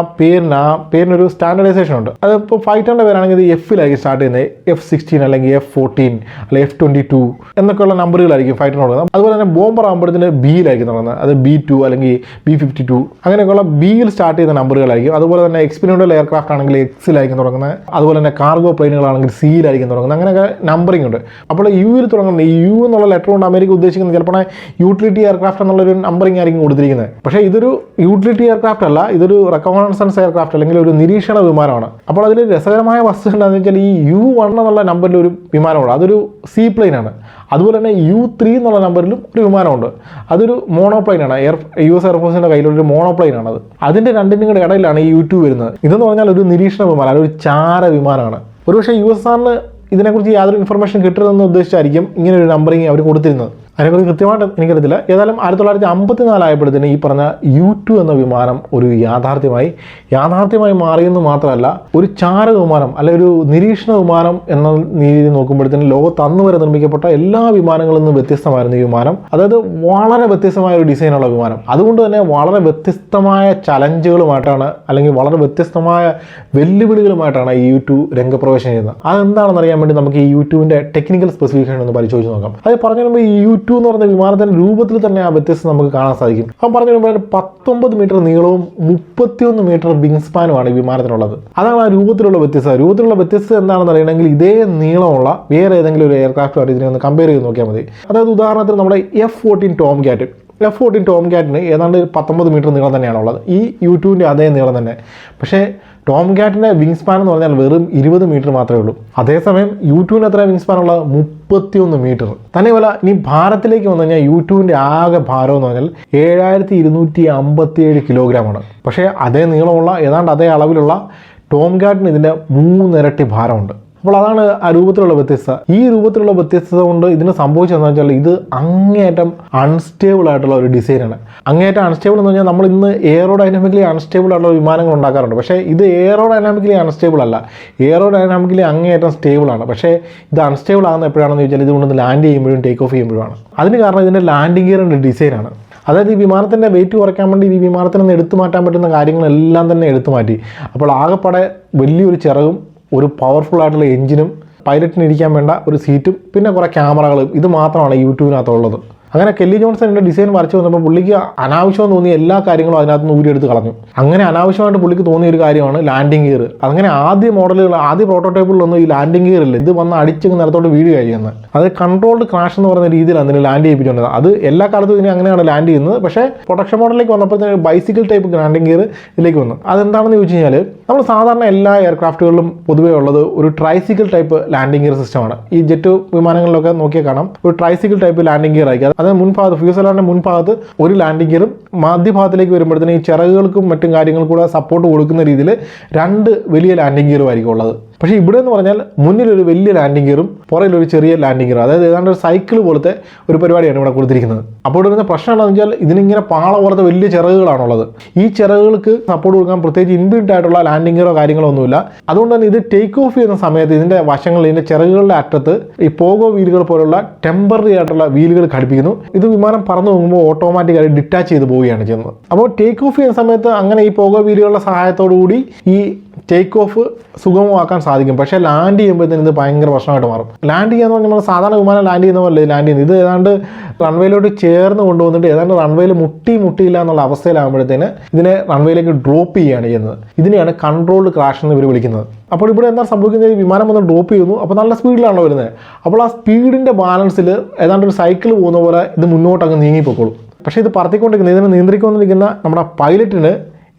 പേരിനൊരു സ്റ്റാൻഡർഡൈസേഷൻ ഉണ്ട്. അതിപ്പോൾ ഫൈറ്ററിൻ്റെ പേരാണെങ്കിൽ ഇത് F-ലായിരിക്കും സ്റ്റാർട്ട് ചെയ്യുന്നത്, F-16 അല്ലെങ്കിൽ F-14 അല്ലെങ്കിൽ F-22 എന്നൊക്കെയുള്ള നമ്പറുകളായിരിക്കും ഫൈറ്ററിന് കൊടുക്കുന്നത്. അതുപോലെ തന്നെ ബോംബർ ആകുമ്പോഴത്തേന് B-ലായിരിക്കും തുടങ്ങുന്നത്, അത് B-2 അല്ലെങ്കിൽ B-52 അങ്ങനെയൊക്കെയുള്ള B-യിൽ സ്റ്റാർട്ട് ചെയ്യുന്ന നമ്പറുകളായിരിക്കും. അതുപോലെ തന്നെ എക്സ്പെരിമെൻ്റൽ എയർക്രാഫ്റ്റ് ആണെങ്കിൽ X-ലായിരിക്കും തുടങ്ങുന്നത്. അതുപോലെ തന്നെ കാർഗോ പ്ലെയിനുകളാണെങ്കിൽ C-ലായിരിക്കും തുടങ്ങുന്നത്. അങ്ങനെയൊക്കെ നമ്പറിംഗ് ഉണ്ട്. അപ്പോൾ U-ൽ തുടങ്ങുന്നത് ഈ U എന്നുള്ള ലെറ്റർ കൊണ്ട് അമേരിക്ക ഉദ്ദേശിക്കുന്നത് ചിലപ്പോൾ യൂട്ടിലിറ്റി എയർക്രാഫ്റ്റ് എന്നുള്ളൊരു നമ്പറിംഗ് ആയിരിക്കും കൊടുത്തിരിക്കുന്നത്. പക്ഷേ ഇതൊരു യൂട്ടിലിറ്റി എയർക്രാഫ്റ്റ് അല്ല, ഇതൊരു റെക്കോണൻസൻസ് എയർക്രാഫ്റ്റ് അല്ലെങ്കിൽ ഒരു നിരീക്ഷണ വിമാനമാണ്. അപ്പോൾ അതിൽ രസകരമായ വസ്തു എന്താണെന്ന് വെച്ചാൽ ഈ U1 എന്നുള്ള നമ്പറിൽ ഒരു വിമാനമുണ്ട്, അതൊരു സീ പ്ലെയിനാണ്. അതുപോലെ തന്നെ U3 എന്നുള്ള നമ്പറിലും ഒരു വിമാനമുണ്ട്, അതൊരു മോണോപ്ലെയിനാണ്. US എയർഫോഴ്സിൻ്റെ കയ്യിലൊരു മോണോപ്ലെയിനാണത്. അതിൻ്റെ രണ്ടിനും കൂടെ ഇടയിലാണ് ഈ U2 വരുന്നത്. ഇതെന്ന് പറഞ്ഞാൽ ഒരു നിരീക്ഷണ വിമാനമാണ്, ഒരു ചാര വിമാനമാണ്. ഒരുപക്ഷെ USSRന് ഇതിനെക്കുറിച്ച് യാതൊരു ഇൻഫർമേഷൻ കിട്ടരുതെന്ന് ഉദ്ദേശിച്ചായിരിക്കും ഇങ്ങനെ ഒരു നമ്പറിങ് അവർ കൊടുത്തിരുന്നത്. അതിനെക്കുറിച്ച് കൃത്യമായിട്ട് എനിക്കറിയത്തില്ല. ഏതായാലും 1954 ആയപ്പോഴത്തേന് ഈ പറഞ്ഞ U2 എന്ന വിമാനം ഒരു യാഥാർത്ഥ്യമായി മാറിയെന്ന് മാത്രമല്ല, ഒരു ചാര വിമാനം അല്ലെ ഒരു നിരീക്ഷണ വിമാനം എന്ന രീതിയിൽ നോക്കുമ്പോഴത്തേന് ലോകത്ത് അന്ന് വരെ നിർമ്മിക്കപ്പെട്ട എല്ലാ വിമാനങ്ങളിൽ നിന്നും വ്യത്യസ്തമായിരുന്നു ഈ വിമാനം. അതായത് വളരെ വ്യത്യസ്തമായ ഒരു ഡിസൈനുള്ള വിമാനം. അതുകൊണ്ട് തന്നെ വളരെ വ്യത്യസ്തമായ ചലഞ്ചുകളുമായിട്ടാണ് അല്ലെങ്കിൽ വളരെ വ്യത്യസ്തമായ വെല്ലുവിളികളുമായിട്ടാണ് ഈ U2 രംഗപ്രവേശനം ചെയ്യുന്നത്. അതെന്താണെന്ന് അറിയാൻ വേണ്ടി നമുക്ക് ഈ U2വിൻ്റെ ടെക്നിക്കൽ സ്പെസിഫിക്കേഷൻ ഒന്ന് പരിശോധിച്ച് നോക്കാം. അത് പറഞ്ഞു വരുമ്പോൾ ഈ U2 എന്ന് പറയുന്ന വിമാനത്തിന്റെ രൂപത്തിൽ തന്നെ ആ വ്യത്യസ്തം നമുക്ക് കാണാൻ സാധിക്കും. അപ്പം പറഞ്ഞു വരുമ്പോൾ 19 മീറ്റർ നീളവും 31 മീറ്റർ വിങ് സ്പാനുമാണ് ഈ വിമാനത്തിനുള്ളത്. അതാണ് ആ രൂപത്തിലുള്ള വ്യത്യസ്തത. രൂപത്തിലുള്ള വ്യത്യസ്തത എന്താണെന്ന് അറിയണമെങ്കിൽ ഇതേ നീളമുള്ള വേറെ ഏതെങ്കിലും ഒരു എയർക്രാഫ്റ്റുമായിട്ട് ഇതിനെ ഒന്ന് കമ്പയർ ചെയ്ത് നോക്കിയാൽ മതി. അതായത് ഉദാഹരണത്തിന് നമ്മുടെ F-14 ടോം ക്യാറ്റിന് ഏതാണ്ട് 19 മീറ്റർ നീളം തന്നെയാണുള്ളത്, ഈ U2വിൻ്റെ അതേ നീളം തന്നെ. പക്ഷേ ടോം ക്യാറ്റിൻ്റെ വിങ് സ്പാൻ എന്ന് പറഞ്ഞാൽ വെറും 20 മീറ്റർ മാത്രമേ ഉള്ളൂ. അതേസമയം U2വിന് എത്ര വിങ് സ്പാൻ ഉള്ളത്? 31 മീറ്റർ. തന്നെയുമല്ല, ഇനി ഭാരത്തിലേക്ക് വന്നു കഴിഞ്ഞാൽ U2വിൻ്റെ ആകെ ഭാരം എന്ന് പറഞ്ഞാൽ 7257 കിലോഗ്രാമാണ്. പക്ഷേ അതേ നീളമുള്ള ഏതാണ്ട് അതേ അളവിലുള്ള ടോം ക്യാറ്റിന് ഇതിൻ്റെ 3 ഇരട്ടി ഭാരമുണ്ട്. അപ്പോൾ അതാണ് ആ രൂപത്തിലുള്ള വ്യത്യസ്തത. ഈ രൂപത്തിലുള്ള വ്യത്യസ്തത കൊണ്ട് ഇതിന് സംഭവിച്ചതെന്ന് വെച്ചാൽ ഇത് അങ്ങേയറ്റം അൺസ്റ്റേബിൾ ആയിട്ടുള്ള ഒരു ഡിസൈനാണ്. അങ്ങേയറ്റം അൺസ്റ്റേബിൾ എന്ന് പറഞ്ഞാൽ നമ്മൾ ഇന്ന് എയറോഡൈനാമിക്കലി അൺസ്റ്റേബിൾ ആയിട്ടുള്ള വിമാനങ്ങൾ ഉണ്ടാക്കാറുണ്ട്. പക്ഷേ ഇത് എയറോഡൈനാമിക്കലി അൺസ്റ്റേബിൾ അല്ല, എയറോഡൈനാമിക്കലി അങ്ങേയറ്റം സ്റ്റേബിൾ ആണ്. പക്ഷേ ഇത് അൺസ്റ്റേബിൾ ആകുന്ന എപ്പോഴാണെന്ന് ചോദിച്ചാൽ ഇതുകൊണ്ട് ലാൻഡ് ചെയ്യുമ്പോഴും ടേക്ക് ഓഫ് ചെയ്യുമ്പോഴുമാണ്. അതിന് കാരണം ഇതിൻ്റെ ലാൻഡിംഗ് ഗിയറിൻ്റെ ഡിസൈനാണ്. അതായത് ഈ വിമാനത്തിൻ്റെ വെയിറ്റ് കുറയ്ക്കാൻ വേണ്ടി ഈ വിമാനത്തിൽ നിന്ന് എടുത്തു മാറ്റാൻ പറ്റുന്ന കാര്യങ്ങളെല്ലാം തന്നെ എടുത്തു മാറ്റി. അപ്പോൾ ആകെപ്പാടെ വലിയൊരു ചിറകും ഒരു പവർഫുൾ ആയിട്ടുള്ള എഞ്ചിനും പൈലറ്റിന് ഇരിക്കാൻ വേണ്ട ഒരു സീറ്റും പിന്നെ കുറേ ക്യാമറകളും ഇത് മാത്രമാണ് U2വിനകത്തുള്ളത്. അങ്ങനെ കെല്ലി ജോൺസൺ ഡിസൈൻ വരച്ചു വന്നപ്പോൾ പുള്ളിക്ക് അനാവശ്യം തോന്നിയ എല്ലാ കാര്യങ്ങളും അതിനകത്ത് നിന്ന് ഊരിയെടുത്ത് കളഞ്ഞു. അങ്ങനെ അനാവശ്യമായിട്ട് പുള്ളിക്ക് തോന്നിയ ഒരു കാര്യമാണ് ലാൻഡിംഗ് ഗിയർ. അങ്ങനെ ആദ്യ പ്രോട്ടോടൈപ്പുകളിലൊന്നും ഈ ലാൻഡിംഗ് ഗിയർ ഇല്ല, ഇത് വന്ന് അടിച്ചങ്ങ് നിലത്തോട്ട് വീഴുകയാണ് ചെയ്യുന്നത്. അത് കൺട്രോൾഡ് ക്രാഷ് എന്ന് പറയുന്ന രീതിയിലാണ് അതിന് ലാൻഡ് ചെയ്യിപ്പിച്ചുകൊണ്ടത്. അത് എല്ലാ കാലത്തും ഇതിനെ അങ്ങനെയാണ് ലാൻഡ് ചെയ്യുന്നത്. പക്ഷേ പ്രൊഡക്ഷൻ മോഡലിലേക്ക് വന്നപ്പോൾ ബൈസിക്കിൾ ടൈപ്പ് ലാൻഡിംഗ് ഗിയർ ഇതിലേക്ക് വന്നു. അതെന്താണെന്ന് ചോദിച്ചു കഴിഞ്ഞാൽ നമ്മൾ സാധാരണ എല്ലാ എയർക്രാഫ്റ്റുകളിലും പൊതുവേ ഉള്ളത് ഒരു ട്രൈസിക്കിൾ ടൈപ്പ് ലാൻഡിംഗ് ഗിയർ സിസ്റ്റമാണ്. ഈ ജെറ്റ് വിമാനങ്ങളിലൊക്കെ നോക്കിയാൽ കാണാം ഒരു ട്രൈസിക്കിൾ ടൈപ്പ് ലാൻഡിംഗ് ഗിയർ ആയിരിക്കും. അത് മുൻഭാഗത്ത് ഫ്യൂസലാറിൻ്റെ മുൻഭാഗത്ത് ഒരു ലാൻഡിംഗ് ഗിയറും മധ്യഭാഗത്തിലേക്ക് വരുമ്പോഴത്തേന് ഈ ചിറകുകൾക്കും മറ്റും കാര്യങ്ങൾക്കും കൂടെ സപ്പോർട്ട് കൊടുക്കുന്ന രീതിയിൽ 2 വലിയ ലാൻഡിംഗ് ഗിയറും ആയിരിക്കും ഉള്ളത്. പക്ഷേ ഇവിടെ എന്ന് പറഞ്ഞാൽ മുന്നിലൊരു വലിയ ലാൻഡിംഗ് ഗിയറും പുറകിലൊരു ചെറിയ ലാൻഡിംഗ് ഗിയറും, അതായത് ഏതാണ്ട് ഒരു സൈക്കിൾ പോലത്തെ ഒരു പരിപാടിയാണ് ഇവിടെ കൊടുത്തിരിക്കുന്നത്. അപ്പോൾ ഇവിടെ വരുന്ന പ്രശ്നം എന്താണെന്ന് വെച്ചാൽ ഇതിനിങ്ങനെ പാള പോലത്തെ വലിയ ചിറകുകളാണുള്ളത്. ഈ ചിറകുകൾക്ക് സപ്പോർട്ട് കൊടുക്കാൻ പ്രത്യേകിച്ച് ഇൻബിൽറ്റ് ആയിട്ടുള്ള ലാൻഡിംഗ് ഗിയറോ കാര്യങ്ങളോ ഒന്നുമില്ല. അതുകൊണ്ട് തന്നെ ഇത് ടേക്ക് ഓഫ് ചെയ്യുന്ന സമയത്ത് ഇതിൻ്റെ വശങ്ങളിൽ ഇതിൻ്റെ ചിറകുകളുടെ അറ്റത്ത് ഈ പോഗോ വീലുകൾ പോലുള്ള ടെമ്പററി ആയിട്ടുള്ള വീലുകൾ ഘടിപ്പിക്കുന്നു. ഇത് വിമാനം പറന്നു പോകുമ്പോൾ ഓട്ടോമാറ്റിക്കായി ഡിറ്റാച്ച് ചെയ്ത് പോവുകയാണ് ചെയ്യുന്നത്. അപ്പോൾ ടേക്ക് ഓഫ് ചെയ്യുന്ന സമയത്ത് അങ്ങനെ ഈ പോഗോ വീലുകളുടെ സഹായത്തോടു കൂടി ഈ ടേക്ക് ഓഫ് സുഗമമാക്കാൻ സാധിക്കും. പക്ഷേ ലാൻഡ് ചെയ്യുമ്പോഴത്തേന് ഇത് ഭയങ്കര പ്രശ്നമായിട്ട് മാറും. ലാൻഡ് ചെയ്യാന്ന് പറഞ്ഞാൽ നമ്മൾ സാധാരണ വിമാനം ലാൻഡ് ചെയ്യുന്ന പോലെ ലാൻഡ് ചെയ്യുന്നത്, ഇത് ഏതാണ്ട് റൺവേയിലോട്ട് ചേർന്ന് കൊണ്ടുവന്നിട്ട് ഏതാണ്ട് റൺവേയിൽ മുട്ടിയില്ല എന്നുള്ള അവസ്ഥയിലാകുമ്പോഴത്തേന് ഇതിനെ റൺവേയിലേക്ക് ഡ്രോപ്പ് ചെയ്യുകയാണ് ചെയ്യുന്നത്. ഇതിനെയാണ് കൺട്രോൾഡ് ക്രാഷ് എന്ന് ഇവർ വിളിക്കുന്നത്. അപ്പോൾ ഇവിടെ എന്താ സംഭവിക്കുന്നത്? ഈ വിമാനം വന്ന് ഡ്രോപ്പ് ചെയ്യുന്നു, അപ്പോൾ നല്ല സ്പീഡിലാണല്ലോ വരുന്നത്. അപ്പോൾ ആ സ്പീഡിൻ്റെ ബാലൻസിൽ ഏതാണ്ട് ഒരു സൈക്കിൾ പോകുന്ന പോലെ ഇത് മുന്നോട്ട് അങ്ങ് നീങ്ങിപ്പോക്കോളും. പക്ഷേ ഇത് പറത്തിക്കൊണ്ടിരിക്കുന്നത് ഇതിനെ നിയന്ത്രിക്കൊണ്ടിരിക്കുന്ന നമ്മുടെ പൈലറ്റിന്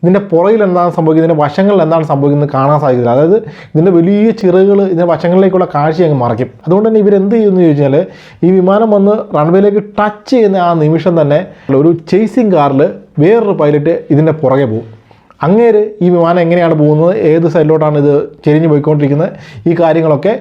ഇതിൻ്റെ പുറകിൽ എന്താണ് സംഭവിക്കുന്നത്, ഇതിൻ്റെ വശങ്ങളിൽ എന്താണ് സംഭവിക്കുന്നത് കാണാൻ സാധിക്കില്ല. അതായത് ഇതിൻ്റെ വലിയ ചിറകുകൾ ഇതിൻ്റെ വശങ്ങളിലേക്കുള്ള കാഴ്ച അങ്ങ് മറയ്ക്കും. അതുകൊണ്ട് തന്നെ ഇവരെന്ത് ചെയ്യുമെന്ന് ചോദിച്ചാൽ, ഈ വിമാനം വന്ന് റൺവേയിലേക്ക് ടച്ച് ചെയ്യുന്ന ആ നിമിഷം തന്നെ ഒരു ചേസിങ് കാറിൽ വേറൊരു പൈലറ്റ് ഇതിൻ്റെ പുറകെ പോകും. അങ്ങേര് ഈ വിമാനം എങ്ങനെയാണ് പോകുന്നത്, ഏത് സൈഡിലോട്ടാണ് ഇത് ചെരിഞ്ഞ് പോയിക്കൊണ്ടിരിക്കുന്നത്, ഈ കാര്യങ്ങളൊക്കെ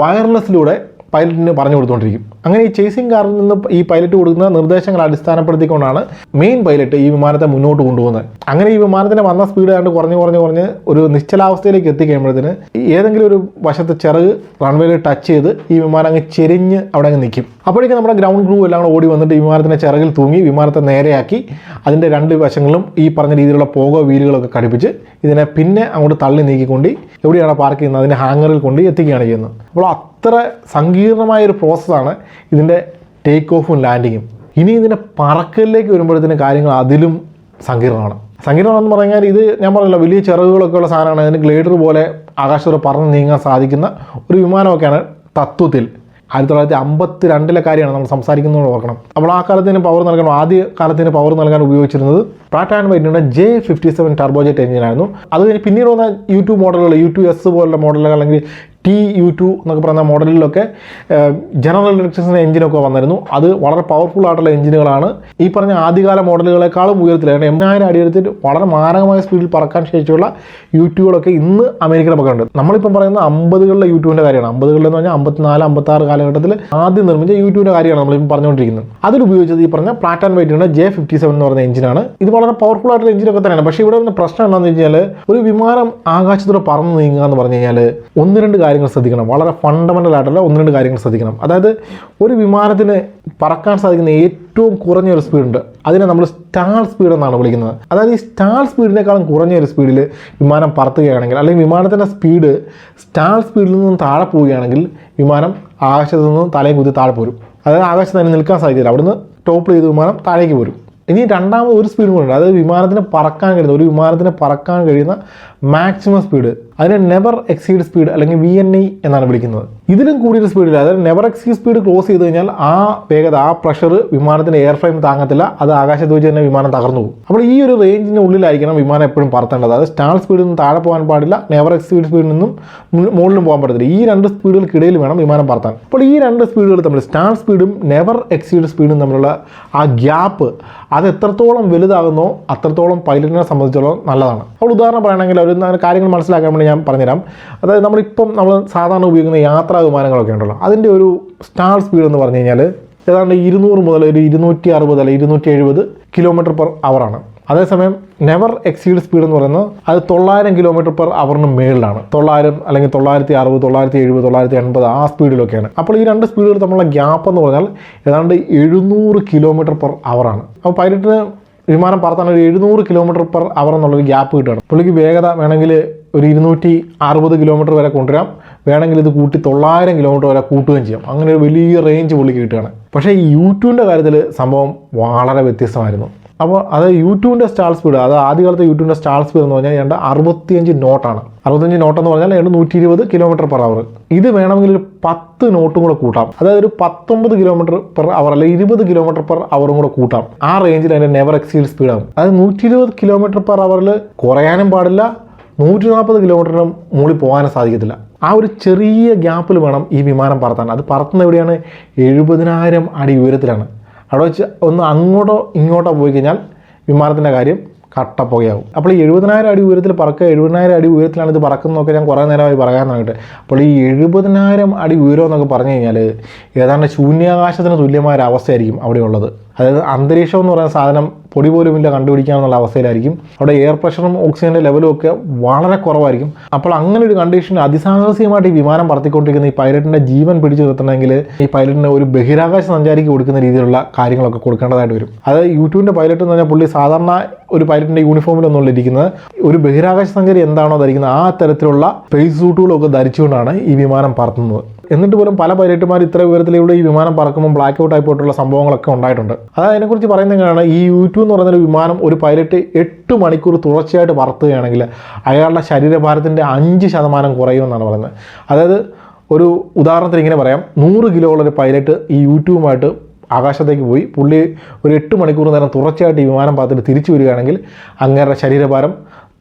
വയർലെസ്സിലൂടെ പൈലറ്റിന് പറഞ്ഞു കൊടുത്തുകൊണ്ടിരിക്കും. അങ്ങനെ ഈ ചേസിങ് കാറിൽ നിന്ന് ഈ പൈലറ്റ് കൊടുക്കുന്ന നിർദ്ദേശങ്ങൾ അടിസ്ഥാനപ്പെടുത്തിക്കൊണ്ടാണ് മെയിൻ പൈലറ്റ് ഈ വിമാനത്തെ മുന്നോട്ട് കൊണ്ടുപോകുന്നത്. അങ്ങനെ ഈ വിമാനത്തിന് വന്ന സ്പീഡ് ആയിട്ട് കുറഞ്ഞ് ഒരു നിശ്ചലാവസ്ഥയിലേക്ക് എത്തിക്കഴിയുമ്പോഴത്തേന് ഏതെങ്കിലും ഒരു വശത്ത് ചിറക് റൺവേയിൽ ടച്ച് ചെയ്ത് ഈ വിമാനം അങ്ങ് ചെരിഞ്ഞ് അവിടെ അങ്ങ് നിൽക്കും. അപ്പോഴേക്കും നമ്മുടെ ഗ്രൗണ്ട് ക്രൂ എല്ലാം കൂടെ ഓടി വന്നിട്ട് ഈ വിമാനത്തിൻ്റെ ചിറകിൽ തൂങ്ങി വിമാനത്തെ നേരെയാക്കി അതിൻ്റെ രണ്ട് വശങ്ങളിലും ഈ പറഞ്ഞ രീതിയിലുള്ള പോകോ വീലുകളൊക്കെ ഘടിപ്പിച്ച് ഇതിനെ പിന്നെ അങ്ങോട്ട് തള്ളി നീക്കിക്കൊണ്ട് എവിടെയാണ് പാർക്ക് ചെയ്യുന്നത് അതിൻ്റെ ഹാങ്ങറിൽ കൊണ്ട് എത്തിക്കുകയാണ് ചെയ്യുന്നത്. അപ്പോൾ അത്ര സങ്കീർണമായൊരു പ്രോസസ്സാണ് ഇതിൻ്റെ ടേക്ക് ഓഫും ലാൻഡിങ്ങും. ഇനി ഇതിൻ്റെ പറക്കലിലേക്ക് വരുമ്പോഴത്തേന് കാര്യങ്ങൾ അതിലും സങ്കീർണമാണെന്ന് പറഞ്ഞാൽ, ഇത് ഞാൻ പറഞ്ഞല്ലോ വലിയ ചിറകുകളൊക്കെ ഉള്ള സാധനമാണ്. അതിന് ഗ്ലൈഡർ പോലെ ആകാശത്തോടെ പറന്ന് നീങ്ങാൻ സാധിക്കുന്ന ഒരു വിമാനമൊക്കെയാണ് തത്വത്തിൽ. 1952 കാര്യമാണ് നമ്മൾ സംസാരിക്കുന്നത് ഓർക്കണം. അപ്പോൾ ആ കാലത്തിന് പവർ നൽകാൻ ആദ്യ കാലത്തിന് പവർ നൽകാൻ ഉപയോഗിച്ചിരുന്നത് പ്രാറ്റ് ആൻഡ് വൈറ്റിൻ്റെ J57 ടർബോജെറ്റ് എഞ്ചിനായിരുന്നു. അത് കഴിഞ്ഞ് പിന്നീട് വന്ന U2 മോഡലുകൾ, U2S പോലുള്ള മോഡലുകൾ അല്ലെങ്കിൽ TU2 എന്നൊക്കെ പറയുന്ന മോഡലിലൊക്കെ ജനറൽ ഇലക്ട്രിക്സിൻ്റെ എഞ്ചിനൊക്കെ വന്നിരുന്നു. അത് വളരെ പവർഫുൾ ആയിട്ടുള്ള എഞ്ചിനുകളാണ്. ഈ പറഞ്ഞ ആദ്യകാല മോഡലുകളെക്കാളും ഉയരത്തിലാണ് 80,000 അടി എടുത്തിട്ട് വളരെ മാരകമായ സ്പീഡിൽ പറക്കാൻ ശേഷിയുള്ള U2കളൊക്കെ ഇന്ന് അമേരിക്കയുടെ പക്കലുണ്ട്. നമ്മളിപ്പം പറയുന്ന 50കളിലെ U2ൻ്റെ കാര്യമാണ്. 50കളിലെന്ന് പറഞ്ഞാൽ 54, 56 കാലഘട്ടത്തിൽ ആദ്യം നിർമ്മിച്ച U2ൻ്റെ കാര്യമാണ് നമ്മളിപ്പം പറഞ്ഞുകൊണ്ടിരിക്കുന്നത്. അതിലുപയോഗിച്ചത് ഈ പറഞ്ഞ പ്രാറ്റ് ആൻഡ് വൈറ്റിൻ്റെ J57 എന്ന് പറയുന്ന എഞ്ചിനാണ്. ഇത് വളരെ പവർഫുൾ ആയിട്ടുള്ള എഞ്ചിനൊക്കെ തന്നെയാണ്. പക്ഷേ ഇവിടെ നിന്ന് പ്രശ്നം എന്താണെന്ന് വെച്ച് കഴിഞ്ഞാൽ, ഒരു വിമാനം ആകാശത്തൂടെ പറന്ന് നീങ്ങുക എന്ന് പറഞ്ഞു കഴിഞ്ഞാൽ 1-2 കാര്യങ്ങൾ ശ്രദ്ധിക്കണം. വളരെ ഫണ്ടമെൻ്റൽ ആയിട്ടുള്ള 1-2 കാര്യങ്ങൾ ശ്രദ്ധിക്കണം. അതായത് ഒരു വിമാനത്തിന് പറക്കാൻ സാധിക്കുന്ന ഏറ്റവും കുറഞ്ഞൊരു സ്പീഡുണ്ട്. അതിനെ നമ്മൾ സ്റ്റാൾ സ്പീഡ് എന്നാണ് വിളിക്കുന്നത്. അതായത് ഈ സ്റ്റാൾ സ്പീഡിനേക്കാളും കുറഞ്ഞൊരു സ്പീഡിൽ വിമാനം പറത്തുകയാണെങ്കിൽ, അല്ലെങ്കിൽ വിമാനത്തിൻ്റെ സ്പീഡ് സ്റ്റാൾ സ്പീഡിൽ നിന്നും താഴെ പോവുകയാണെങ്കിൽ വിമാനം ആകാശത്ത് നിന്നും തലയും കുത്തി താഴെ പോരും. അതായത് ആകാശത്ത് തന്നെ നിൽക്കാൻ സാധിക്കില്ല. അവിടുന്ന് ടോപ്പ് ചെയ്ത് വിമാനം താഴേക്ക് പോരും. ഇനി രണ്ടാമത് ഒരു സ്പീഡ് കൂടെ ഉണ്ട്. അതായത് വിമാനത്തിന് പറക്കാൻ കഴിയുന്ന മാക്സിമം സ്പീഡ്, അതിനെ നെവർ എക്സീഡ് സ്പീഡ് അല്ലെങ്കിൽ VNI എന്നാണ് വിളിക്കുന്നത്. ഇതിലും കൂടിയൊരു സ്പീഡില്ല. അതായത് നെവർ എക്സീഡ് സ്പീഡ് ക്രോസ് ചെയ്ത് കഴിഞ്ഞാൽ ആ വേഗത, ആ പ്രഷർ വിമാനത്തിൻ്റെ എയർ ഫ്രെയിം താങ്ങത്തില്ല. അത് ആകാശത്ത് വെച്ച് തന്നെ വിമാനം തകർന്നു പോകും. അപ്പോൾ ഈ ഒരു റേഞ്ചിന് ഉള്ളിലായിരിക്കണം വിമാനം എപ്പോഴും പറത്തേണ്ടത്. അതായത് സ്റ്റാൾ സ്പീഡിൽ നിന്ന് താഴെ പോകാൻ പാടില്ല, നെവർ എക്സീഡ് സ്പീഡിൽ നിന്നും മുകളിലും പോകാൻ പറ്റത്തില്ല. ഈ 2 സ്പീഡുകൾക്കിടയിൽ വേണം വിമാനം പറത്താൻ. അപ്പോൾ ഈ 2 സ്പീഡുകൾ തമ്മിൽ, സ്റ്റാൾ സ്പീഡും നെവർ എക്സീഡ് സ്പീഡും തമ്മിലുള്ള ആ ഗ്യാപ്പ് അത് എത്രത്തോളം വലുതാകുന്നോ അത്രത്തോളം പൈലറ്റിനെ സംബന്ധിച്ചോളം നല്ലതാണ്. അപ്പോൾ ഉദാഹരണം പറയുകയാണെങ്കിൽ ഒരു കാര്യങ്ങൾ മനസ്സിലാക്കാൻ വേണ്ടി ഞാൻ പറഞ്ഞുതരാം. അതായത് നമ്മൾ സാധാരണ ഉപയോഗിക്കുന്ന യാത്രാ വിമാനങ്ങളൊക്കെ ഉണ്ടല്ലോ, അതിൻ്റെ ഒരു സ്റ്റാൾ സ്പീഡ് എന്ന് പറഞ്ഞു കഴിഞ്ഞാൽ ഏതാണ്ട് 200 മുതൽ ഒരു 260 അല്ലെങ്കിൽ 270 km/h ആണ്. അതേസമയം നെവർ എക്സീഡ് സ്പീഡ് എന്ന് പറയുന്നത് അത് 900 km/h മേളിലാണ്. 900 അല്ലെങ്കിൽ 960, 970, 980 ആ സ്പീഡിലൊക്കെയാണ്. അപ്പോൾ ഈ 2 സ്പീഡുകൾ തമ്മിലുള്ള ഗ്യാപ്പ് എന്ന് പറഞ്ഞാൽ ഏതാണ്ട് 700 km/h ആണ്. അപ്പോൾ പൈലറ്റിന് വിമാനം പറത്താൻ ഒരു 700 km/h എന്നുള്ളൊരു ഗ്യാപ്പ് കിട്ടുകയാണ്. പുള്ളിക്ക് വേഗത വേണമെങ്കിൽ ഒരു 260 km വരെ കൊണ്ടുവരാം, വേണമെങ്കിൽ ഇത് കൂട്ടി 900 km വരെ കൂട്ടുകയും ചെയ്യാം. അങ്ങനെ ഒരു വലിയ റേഞ്ച് പുള്ളിക്ക് കിട്ടുകയാണ്. പക്ഷേ ഈ U2ൻ്റെ കാര്യത്തിൽ സംഭവം വളരെ വ്യത്യസ്തമായിരുന്നു. അപ്പോൾ അത് U2ൻ്റെ സ്റ്റാൾ സ്പീഡ്, അത് ആദ്യകാലത്തെ U2ൻ്റെ സ്റ്റാൾ സ്പീഡ് എന്ന് പറഞ്ഞാൽ 65 നോട്ടാണ്. 65 നോട്ട് എന്ന് പറഞ്ഞാൽ 120 km/h. ഇത് വേണമെങ്കിൽ ഒരു 10 നോട്ടും കൂടെ കൂട്ടാം. അതായത് ഒരു 19 km/h അല്ലെങ്കിൽ 20 km/h കൂടെ കൂട്ടാം. ആ റേഞ്ചിൽ അതിൻ്റെ നെവർ എക്സീഡ് സ്പീഡാകും. അതായത് 120 km/h കുറയാനും പാടില്ല, 140 km മുകളിൽ പോകാനും സാധിക്കത്തില്ല. ആ ഒരു ചെറിയ ഗ്യാപ്പിൽ വേണം ഈ വിമാനം പറത്താൻ. അത് പറത്തുന്നത് എവിടെയാണ്? 70,000 അടി ഉയരത്തിലാണ്. അവിടെ വെച്ച് ഒന്ന് അങ്ങോട്ടോ ഇങ്ങോട്ടോ പോയി കഴിഞ്ഞാൽ വിമാനത്തിൻ്റെ കാര്യം കട്ടപ്പുകയാവും. അപ്പോൾ ഈ 70,000 അടി ഉയരത്തിൽ പറക്കുക, 70,000 അടി ഉയരത്തിലാണ് ഇത് പറക്കുന്നതൊക്കെ ഞാൻ കുറേ നേരമായി പറയാൻ തുടങ്ങിയിട്ട്. അപ്പോൾ ഈ 70,000 അടി ഉയരം എന്നൊക്കെ പറഞ്ഞു കഴിഞ്ഞാൽ ഏതാണ്ട് ശൂന്യാകാശത്തിന് തുല്യമായ ഒരു അവസ്ഥയായിരിക്കും അവിടെ ഉള്ളത്. അതായത് അന്തരീക്ഷം എന്ന് പറയുന്ന സാധനം പൊടി പോലുമില്ല കണ്ടുപിടിക്കാമെന്നുള്ള അവസ്ഥയിലായിരിക്കും. അവിടെ എയർ പ്രഷറും ഓക്സിജൻ്റെ ലെവലും ഒക്കെ വളരെ കുറവായിരിക്കും. അപ്പോൾ അങ്ങനെ ഒരു കണ്ടീഷനിൽ അതിസാഹസികമായിട്ട് ഈ വിമാനം പറത്തിക്കൊണ്ടിരിക്കുന്ന ഈ പൈലറ്റിൻ്റെ ജീവൻ പിടിച്ചു നിർത്തണമെങ്കിൽ ഈ പൈലറ്റിന് ഒരു ബഹിരാകാശ സഞ്ചാരിക്ക് കൊടുക്കുന്ന രീതിയിലുള്ള കാര്യങ്ങളൊക്കെ കൊടുക്കേണ്ടതായിട്ട് വരും. അതായത് U2ൻ്റെ പൈലറ്റ് എന്ന് പറഞ്ഞാൽ പുള്ളി സാധാരണ ഒരു പൈലറ്റിൻ്റെ യൂണിഫോമിലൊന്നുമല്ല ഇരിക്കുന്നത്. ഒരു ബഹിരാകാശ സഞ്ചാരി എന്താണോ ധരിക്കുന്നത് ആ തരത്തിലുള്ള സ്പേസ് സൂട്ടുകളൊക്കെ ധരിച്ചുകൊണ്ടാണ് ഈ വിമാനം പറത്തുന്നത്. എന്നിട്ട് പോലും പല പൈലറ്റുമാർ ഇത്ര ഉയരത്തിലൂടെ ഈ വിമാനം പറക്കുമ്പോൾ ബ്ലാക്ക് ഔട്ട് ആയി പോയിട്ടുള്ള സംഭവങ്ങളൊക്കെ ഉണ്ടായിട്ടുണ്ട്. അത് അതിനെക്കുറിച്ച് പറയുന്നതാണ് ഈ U2 എന്ന് പറയുന്നൊരു വിമാനം ഒരു പൈലറ്റ് 8 മണിക്കൂർ തുടർച്ചയായിട്ട് പറത്തുകയാണെങ്കിൽ അയാളുടെ ശരീരഭാരത്തിൻ്റെ 5% കുറയുമെന്നാണ് പറയുന്നത്. അതായത് ഒരു ഉദാഹരണത്തിന് ഇങ്ങനെ പറയാം, 100 കിലോ ഉള്ളൊരു പൈലറ്റ് ഈ U2വുമായിട്ട് ആകാശത്തേക്ക് പോയി പുള്ളി ഒരു 8 മണിക്കൂർ നേരം തുടർച്ചയായിട്ട് ഈ വിമാനം പാത്തിട്ട് തിരിച്ചു വരികയാണെങ്കിൽ അങ്ങേരുടെ ശരീരഭാരം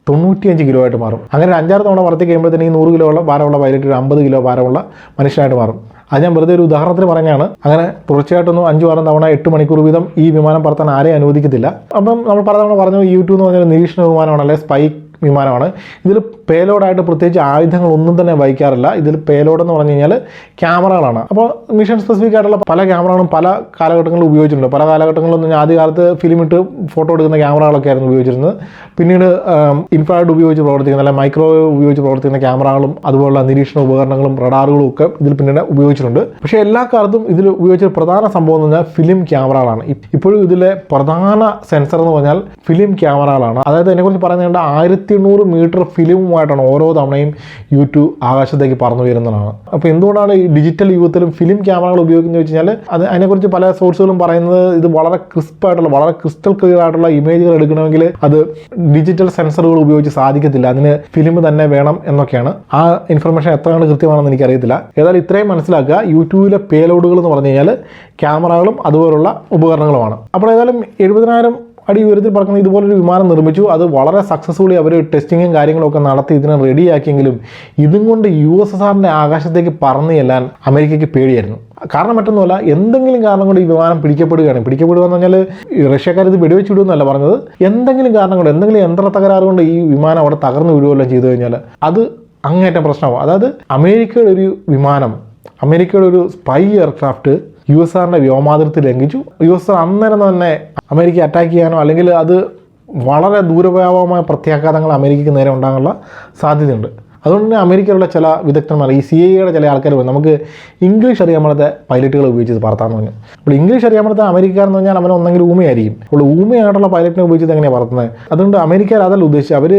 95 കിലോ ആയിട്ട് മാറും. അങ്ങനെ 5-6 തവണ വർത്തി കഴിയുമ്പോഴത്തേന് ഈ 100 കിലോ ഭാരമുള്ള പൈലറ്റ് ഒരു 50 കിലോ ഭാരമുള്ള മനുഷ്യനായിട്ട് മാറും. അത് ഞാൻ വെറുതെ ഒരു ഉദാഹരണത്തിന് പറഞ്ഞാണ്. അങ്ങനെ തുടർച്ചയായിട്ടൊന്നും 5-6 തവണ 8 മണിക്കൂർ വീതം ഈ വിമാനം പറത്താൻ ആരെയും അനുവദിക്കത്തില്ല. അപ്പം നമ്മൾ പലതവണ പറഞ്ഞു U2 എന്ന് പറഞ്ഞാൽ നിരീക്ഷണ വിമാനമാണ്, അല്ലെ സ്പൈ വിമാനമാണ്. ഇതിൽ പേലോഡായിട്ട് പ്രത്യേകിച്ച് ആയുധങ്ങളൊന്നും തന്നെ വഹിക്കാറില്ല. ഇതിൽ പേലോഡ് എന്ന് പറഞ്ഞു കഴിഞ്ഞാൽ ക്യാമറകളാണ്. അപ്പോൾ മിഷൻ സ്പെസിഫിക് ആയിട്ടുള്ള പല ക്യാമറകളും പല കാലഘട്ടങ്ങളിൽ ഉപയോഗിച്ചിട്ടുണ്ട്. പല കാലഘട്ടങ്ങളിലൊന്നും ആദ്യകാലത്ത് ഫിലിമിട്ട് ഫോട്ടോ എടുക്കുന്ന ക്യാമറകളൊക്കെ ആയിരുന്നു ഉപയോഗിച്ചിരുന്നത്. പിന്നീട് ഇൻഫ്രാറെഡ് ഉപയോഗിച്ച് പ്രവർത്തിക്കുന്ന, അല്ലെങ്കിൽ മൈക്രോവേവ് ഉപയോഗിച്ച് പ്രവർത്തിക്കുന്ന ക്യാമറകളും അതുപോലുള്ള നിരീക്ഷണ ഉപകരണങ്ങളും റഡാറുകളും ഒക്കെ ഇതിൽ പിന്നീട് ഉപയോഗിച്ചിട്ടുണ്ട്. പക്ഷേ എല്ലാ കാലത്തും ഇതിൽ ഉപയോഗിച്ച പ്രധാന സംഭവം എന്ന് പറഞ്ഞാൽ ഫിലിം ക്യാമറകളാണ്. ഇപ്പോഴും ഇതിലെ പ്രധാന സെൻസർ എന്ന് പറഞ്ഞാൽ ഫിലിം ക്യാമറകളാണ്. അതായത് അതിനെക്കുറിച്ച് പറയുന്നത് 1800 മീറ്റർ ഫിലിമുമായിട്ടാണ് ഓരോ തവണയും U2 ആകാശത്തേക്ക് പറന്നു വരുന്നതാണ്. അപ്പോൾ എന്തുകൊണ്ടാണ് ഈ ഡിജിറ്റൽ യുഗത്തിലും ഫിലിം ക്യാമറകൾ ഉപയോഗിക്കുന്നത് വെച്ച് കഴിഞ്ഞാൽ അതിനെക്കുറിച്ച് പല സോഴ്സുകളും പറയുന്നത് ഇത് വളരെ ക്രിസ്പായിട്ടുള്ള, വളരെ ക്രിസ്റ്റൽ ക്ലിയർ ആയിട്ടുള്ള ഇമേജുകൾ എടുക്കണമെങ്കിൽ അത് ഡിജിറ്റൽ സെൻസറുകൾ ഉപയോഗിച്ച് സാധിക്കത്തില്ല, അതിന് ഫിലിം തന്നെ വേണം എന്നൊക്കെയാണ്. ആ ഇൻഫർമേഷൻ എത്രയാണ് കൃത്യമാണെന്ന് എനിക്കറിയത്തില്ല. ഏതായാലും ഇത്രയും മനസ്സിലാക്കുക, U2 പേലോഡുകൾ എന്ന് പറഞ്ഞു കഴിഞ്ഞാൽ ക്യാമറകളും അതുപോലുള്ള ഉപകരണങ്ങളുമാണ്. അപ്പോൾ ഏതായാലും 70,000 അടി ഉയരത്തിൽ പറക്കുന്ന ഇതുപോലൊരു വിമാനം നിർമ്മിച്ചു. അത് വളരെ സക്സസ്ഫുള്ളി അവർ ടെസ്റ്റിങ്ങും കാര്യങ്ങളൊക്കെ നടത്തി ഇതിനെ റെഡിയാക്കിയെങ്കിലും ഇതും കൊണ്ട് USSRന്റെ ആകാശത്തേക്ക് പറന്നു ചെല്ലാൻ അമേരിക്കയ്ക്ക് പേടിയായിരുന്നു. കാരണം മറ്റൊന്നുമല്ല, എന്തെങ്കിലും കാരണം കൊണ്ട് ഈ വിമാനം പിടിക്കപ്പെടുക എന്ന് പറഞ്ഞാൽ റഷ്യക്കാർ ഇത് വെടിവെച്ച് വിടുമെന്നല്ല പറഞ്ഞത്. എന്തെങ്കിലും കാരണം കൊണ്ട്, എന്തെങ്കിലും യന്ത്ര തകരാറ് കൊണ്ട് ഈ വിമാനം അവിടെ തകർന്നു വീഴുകയെല്ലാം ചെയ്തു കഴിഞ്ഞാൽ അത് അങ്ങേറ്റം പ്രശ്നമാവും. അതായത് അമേരിക്കയുടെ ഒരു വിമാനം, അമേരിക്കയുടെ ഒരു സ്പൈ എയർക്രാഫ്റ്റ് USSRന്റെ വ്യോമാതിർത്തി ലംഘിച്ചു. USSR അന്നേരം തന്നെ അമേരിക്ക അറ്റാക്ക് ചെയ്യാനോ അല്ലെങ്കിൽ അത് വളരെ ദൂരവ്യാപകമായ പ്രത്യാഘാതങ്ങൾ അമേരിക്കയ്ക്ക് നേരെ ഉണ്ടാകാനുള്ള സാധ്യതയുണ്ട്. അതുകൊണ്ട് തന്നെ അമേരിക്കയിലുള്ള ചില വിദഗ്ധന്മാർ, ഈ CIA ചില ആൾക്കാർ പറയും നമുക്ക് ഇംഗ്ലീഷ് അറിയാമത്തെ പൈലറ്റുകൾ ഉപയോഗിച്ച് പറത്താമെന്ന് പറഞ്ഞു. അപ്പോൾ ഇംഗ്ലീഷ് അറിയാമത്തെ അമേരിക്കക്കാരെന്ന് പറഞ്ഞാൽ അവൻ ഒന്നെങ്കിൽ ഊമയായിരിക്കും. അപ്പോൾ ഊമയായിട്ടുള്ള പൈലറ്റിനെ ഉപയോഗിച്ചത് എങ്ങനെയാണ് പറത്തുന്നത്? അതുകൊണ്ട് അമേരിക്കക്കാർ അതല്ല ഉദ്ദേശിച്ചത്. അവർ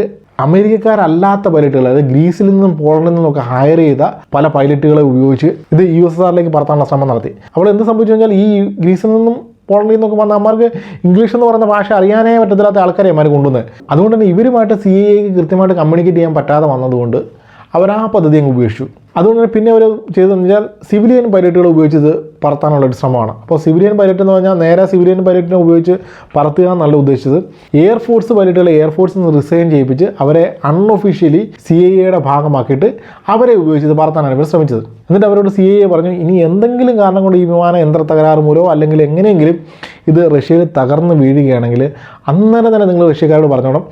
അമേരിക്കക്കാരല്ലാത്ത പൈലറ്റുകൾ, അതായത് ഗ്രീസിൽ നിന്നും പോളണ്ടിൽ നിന്നൊക്കെ ഹയർ ചെയ്ത പല പൈലറ്റുകളെ ഉപയോഗിച്ച് ഇത് USSRലേക്ക് പറത്താനുള്ള ശ്രമം നടത്തി. അപ്പോൾ എന്ത് സംഭവിച്ചു കഴിഞ്ഞാൽ ഈ ഗ്രീസിൽ നിന്നും പോളണ്ടിൽ നിന്നൊക്കെ വന്ന അമ്മമാർക്ക് ഇംഗ്ലീഷ് എന്ന് പറയുന്ന ഭാഷ അറിയാനേ പറ്റത്തില്ലാത്ത ആൾക്കാരെ അമ്മമാർ കൊണ്ടുവന്നത്. അതുകൊണ്ട് തന്നെ ഇവരുമായിട്ട് CIAക്ക് കൃത്യമായിട്ട് കമ്മ്യൂണിക്കേറ്റ് ചെയ്യാൻ പറ്റാതെ വന്നതുകൊണ്ട് അവർ ആ പദ്ധതി അങ്ങ് ഉപേക്ഷിച്ചു. അതുകൊണ്ട് തന്നെ പിന്നെ അവർ ചെയ്തതെന്ന് വെച്ചാൽ സിവിലിയൻ പൈലറ്റുകൾ ഉപയോഗിച്ചത് പറത്താനുള്ളൊരു ശ്രമമാണ്. അപ്പോൾ സിവിലിയൻ പൈലറ്റ് എന്ന് പറഞ്ഞാൽ നേരെ സിവിലിയൻ പൈലറ്റിനെ ഉപയോഗിച്ച് പറത്തുക എന്നല്ല ഉദ്ദേശിച്ചത്. എയർഫോഴ്സ് പൈലറ്റുകളെ എയർഫോഴ്സിൽ നിന്ന് റിസൈൻ ചെയ്യിപ്പിച്ച് അവരെ അൺഒഫീഷ്യലി CIAയുടെ ഭാഗമാക്കിയിട്ട് അവരെ ഉപയോഗിച്ചത് പറത്താനാണ് ഇവർ ശ്രമിച്ചത്. എന്നിട്ട് അവരോട് CIA പറഞ്ഞു, ഇനി എന്തെങ്കിലും കാരണം കൊണ്ട് ഈ വിമാനം യന്ത്ര തകരാറ് മൂലമോ അല്ലെങ്കിൽ എങ്ങനെയെങ്കിലും ഇത് റഷ്യയിൽ തകർന്ന് വീഴുകയാണെങ്കിൽ അന്നേരം തന്നെ നിങ്ങൾ റഷ്യക്കാരോട് പറഞ്ഞോണം